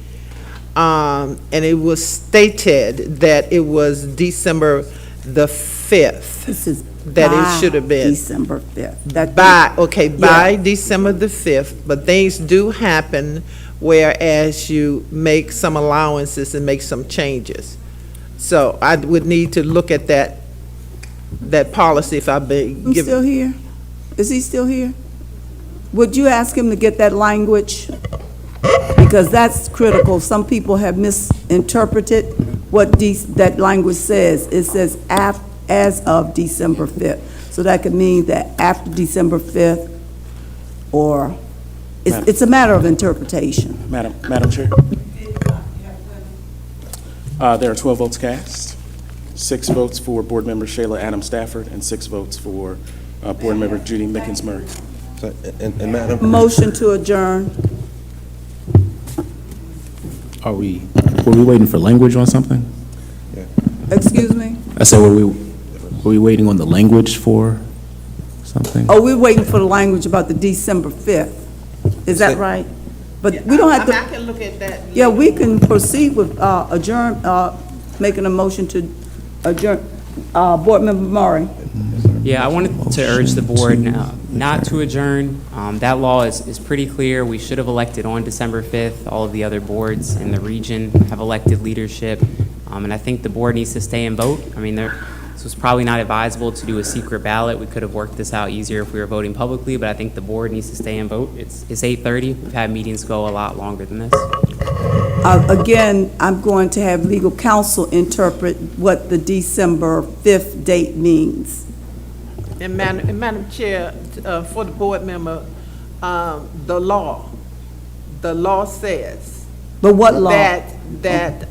And it was stated that it was December the 5th. This is that it should have been. December 5th. By December the 5th, but things do happen whereas you make some allowances and make some changes. So I would need to look at that policy if I've been I'm still here? Is he still here? Would you ask him to get that language? Because that's critical. Some people have misinterpreted what that language says. It says as of December 5th. So that could mean that after December 5th, or it's a matter of interpretation. Madam Chair. There are 12 votes cast, 6 votes for Board Member Shayla Adams Stafford, and 6 votes for Board Member Judy Mickens Murray. So, and Madam. Motion to adjourn. Were we waiting for language on something? Excuse me? I said, were we waiting on the language for something? Oh, we're waiting for the language about the December 5th. Is that right? But we don't have to. I can look at that. Yeah, we can proceed with adjourn, making a motion to adjourn. Board Member Murray. Yeah, I wanted to urge the board not to adjourn. That law is pretty clear. We should have elected on December 5th. All of the other boards in the region have elected leadership. And I think the board needs to stay and vote. I mean, this was probably not advisable to do a secret ballot. We could have worked this out easier if we were voting publicly, but I think the board needs to stay and vote. It's 8:30. We've had meetings go a lot longer than this. Again, I'm going to have legal counsel interpret what the December 5th date means. And Madam Chair, for the board member, the law says. But what law? That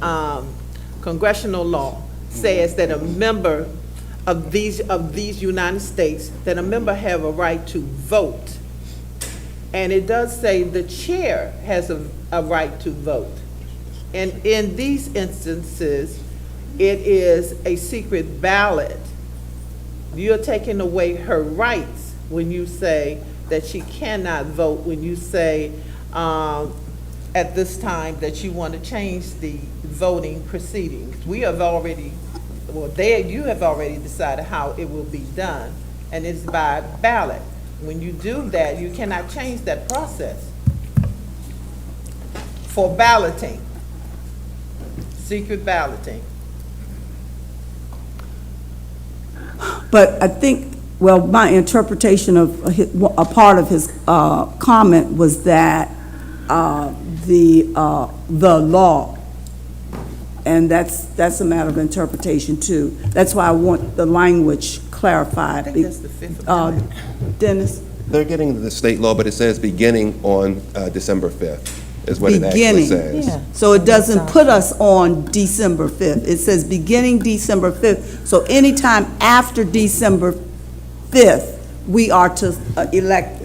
congressional law says that a member of these United States, that a member have a right to vote. And it does say the chair has a right to vote. And in these instances, it is a secret ballot. You're taking away her rights when you say that she cannot vote, when you say at this time that you want to change the voting proceedings. We have already, you have already decided how it will be done, and it's by ballot. When you do that, you cannot change that process for balloting, secret balloting. But I think, well, my interpretation of a part of his comment was that the law, and that's a matter of interpretation too. That's why I want the language clarified. I think that's the fifth. Dennis? They're getting the state law, but it says beginning on December 5th, is what it actually Beginning. says. Yeah. So it doesn't put us on December 5th. It says beginning December 5th. So anytime after December 5th, we are to elect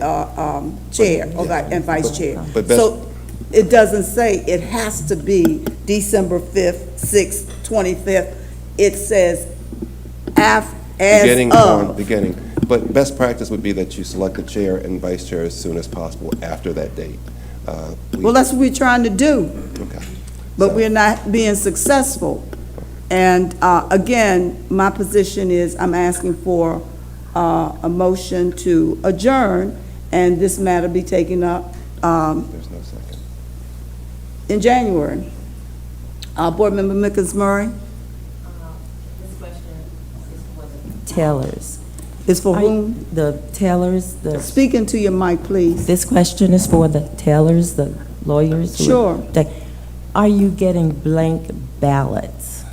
chair and vice chair. But So it doesn't say it has to be December 5th, 6th, 25th. It says as of. Beginning. But best practice would be that you select the chair and vice chair as soon as possible after that date. Well, that's what we're trying to do, Okay. but we're not being successful. And again, my position is I'm asking for a motion to adjourn and this matter be taken up There's no second. in January. Board Member Mickens Murray? This question is for the Taylors. Is for whom? The Taylors, the. Speak into your mic, please. This question is for the Taylors, the lawyers. who are- Sure. Are you getting blank ballots?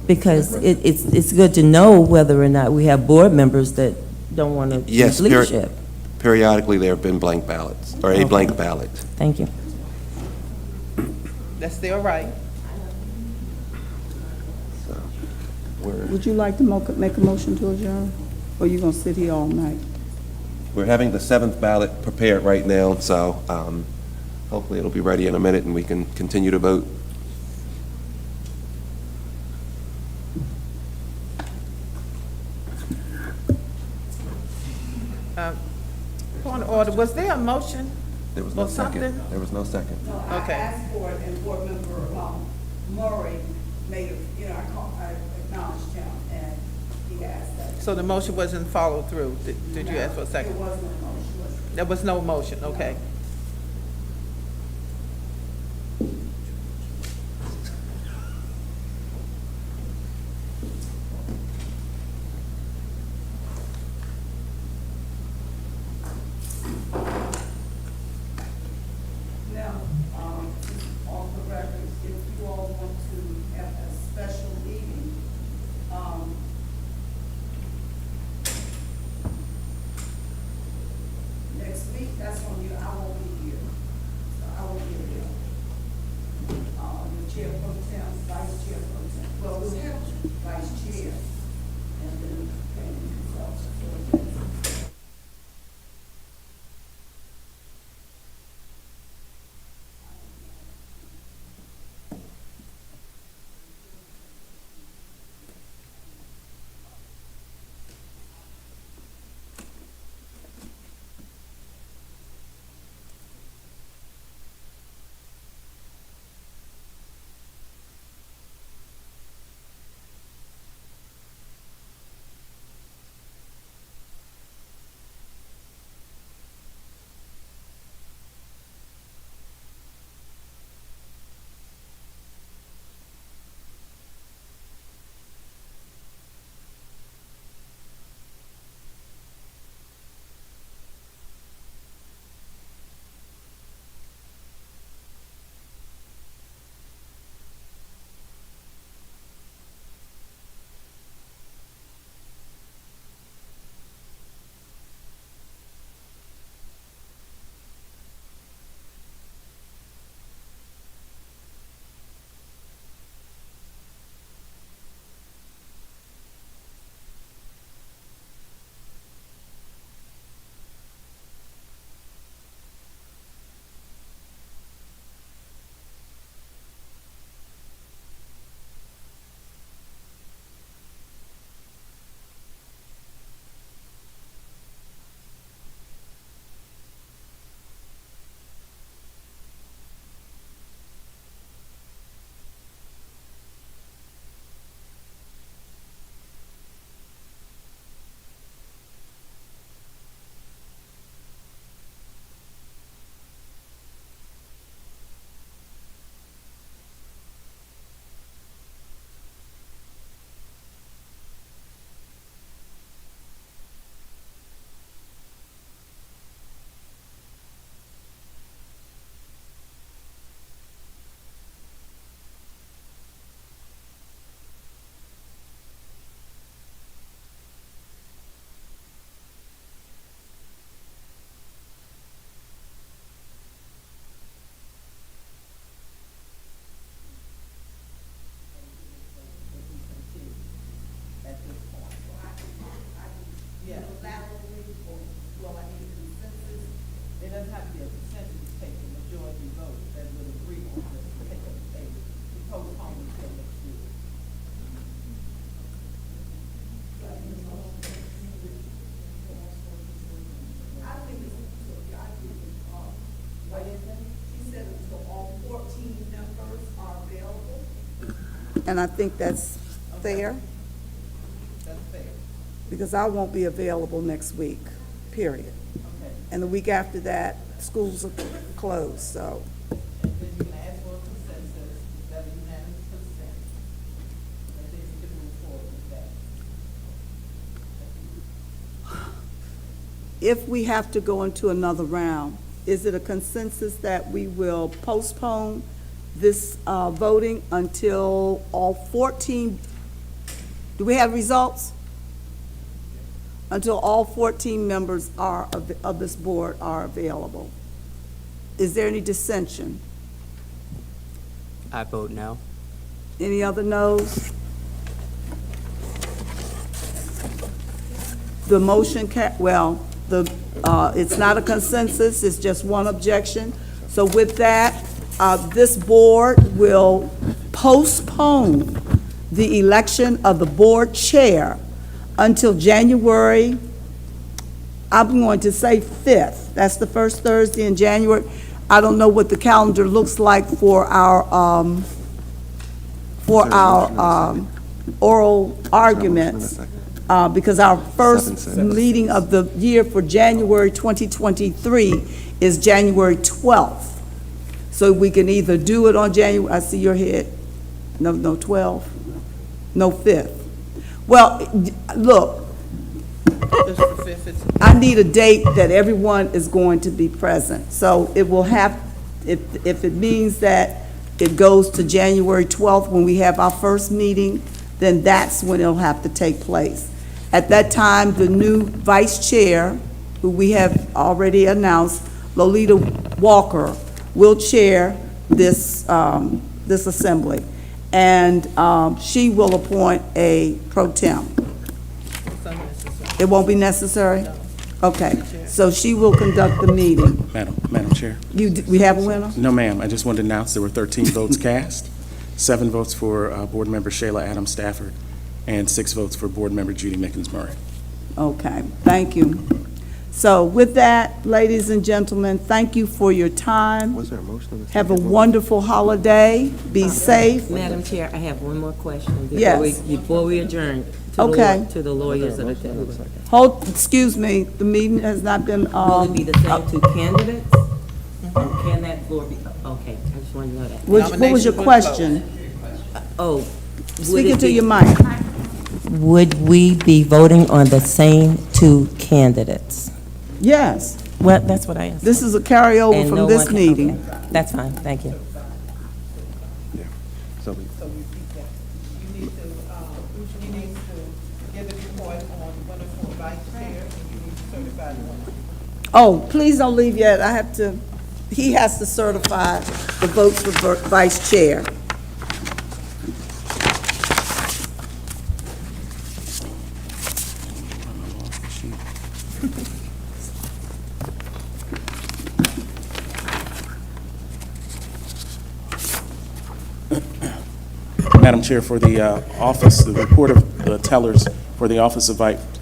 Because it's good to know whether or not we have board members that don't want to Yes, use leadership. periodically there have been blank ballots, or a blank ballot. Thank you. That's still right. Would you like to make a motion to adjourn? Or you gonna sit here all night? We're having the 7th ballot prepared right now, so hopefully it'll be ready in a minute and we can continue to vote. Point of order, was there a motion? There was Or no second. something? There was no second. Okay. asked for it, and Board Member Murray made it, I acknowledged him, and he asked that. So the motion wasn't followed through? Did you ask for a second? There was no motion. There was no motion, okay. Now, off the record, if you all want to have a special meeting, next week, that's on you, I won't be here. So I won't be here. The chair pro tem, vice chair pro tem, well, we'll have vice chair, and then, so. And I think that's fair. Because I won't be available next week, period. And the week after that, schools are closed, so. If we have to go into another round, is it a consensus that we will postpone this voting until all 14, do we have results? Until all 14 members of this board are available? Is there any dissension? I vote no. Any other noes? The motion it's not a consensus, it's just one objection. So with that, this board will postpone the election of the board chair until January, I'm going to say 5th. That's the first Thursday in January. I don't know what the calendar looks like for our oral arguments, because our first meeting of the year for January 2023 is January 12th. So we can either do it on January, I see your head, no 12, no 5th. Well, look, I need a date that everyone is going to be present. So it will have, if it means that it goes to January 12th when we have our first meeting, then that's when it'll have to take place. At that time, the new vice chair, who we have already announced, Lolita Walker, will chair this assembly. And she will appoint a pro tem. It won't be necessary? Okay, so she will conduct the meeting. Madam Chair? We have a winner? No, ma'am. I just wanted to announce there were 13 votes cast, 7 votes for Board Member Shayla Adams Stafford, and 6 votes for Board Member Judy Mickens Murray. Okay, thank you. So with that, ladies and gentlemen, thank you for your time. Was there a motion on the Have a second? wonderful holiday. Be safe. Madam Chair, I have one more question Yes. before we adjourn Okay. to the lawyers of the day. Hold, excuse me, the meeting has not been, Will it be the same two candidates? Or can that floor be, okay, I just wanted to know that. what was your question? Oh. Speak into your mic. Would we be voting on the same two candidates? Yes, Well, that's what I asked. this is a carryover And from no this one can- meeting. okay. That's fine, thank you. So we- You need to give a report on winner for vice chair, and you need to certify the winner. Oh, please don't leave yet. He has to certify the votes for vice chair. Madam Chair, for the office, the report of the tellers for the office of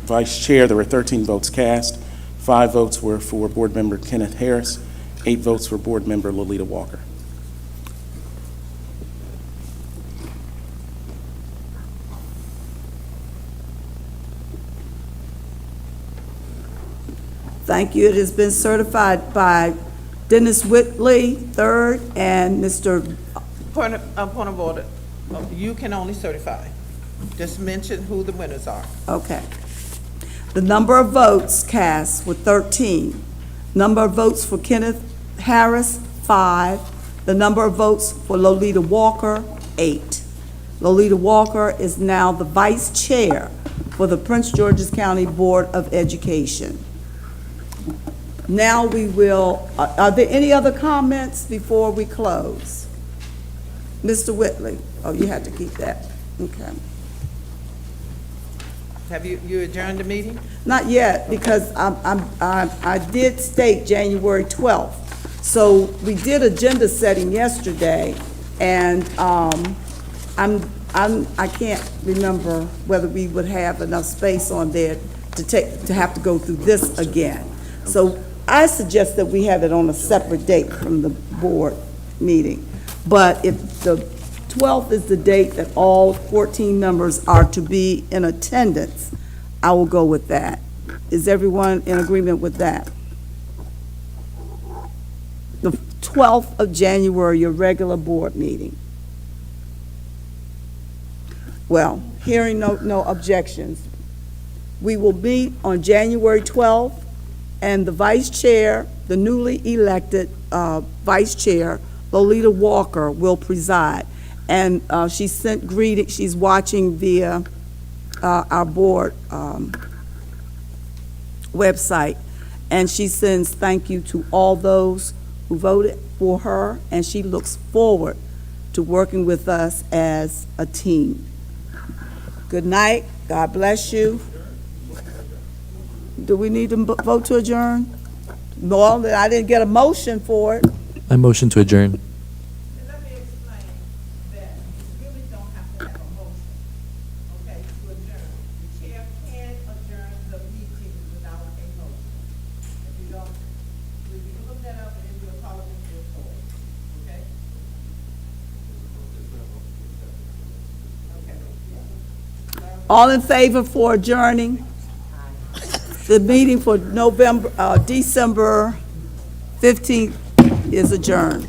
Vice Chair, there were 13 votes cast. 5 votes were for Board Member Kenneth Harris, 8 votes for Board Member Lolita Walker. Thank you. It has been certified by Dennis Whitley, third, and Mr. Point of order, you can only certify. Just mention who the winners are. Okay. The number of votes cast were 13. Number of votes for Kenneth Harris, 5. The number of votes for Lolita Walker, 8. Lolita Walker is now the vice chair for the Prince George's County Board of Education. Now we will, are there any other comments before we close? Mr. Whitley, oh, you had to keep that, okay. Have you adjourned the meeting? Not yet, because I did state January 12th. So we did agenda setting yesterday, and I can't remember whether we would have enough space on there to have to go through this again. So I suggest that we have it on a separate date from the board meeting. But if the 12th is the date that all 14 members are to be in attendance. I will go with that. Is everyone in agreement with that? The 12th of January, your regular board meeting. Well, hearing no objections, we will meet on January 12th, and the vice chair, the newly elected vice chair, Lolita Walker, will preside. And she sent greetings, she's watching via our board website, and she sends thank you to all those who voted for her, and she looks forward to working with us as a team. Good night. God bless you. Do we need to vote to adjourn? No, I didn't get a motion for it. I motion to adjourn. Let me explain that you really don't have to have a motion, okay, to adjourn. The chair can adjourn the meeting without a motion. If you don't, you can look that up and it'll be a parliamentary report, okay? All in favor for adjourning? The meeting for December 15th is adjourned.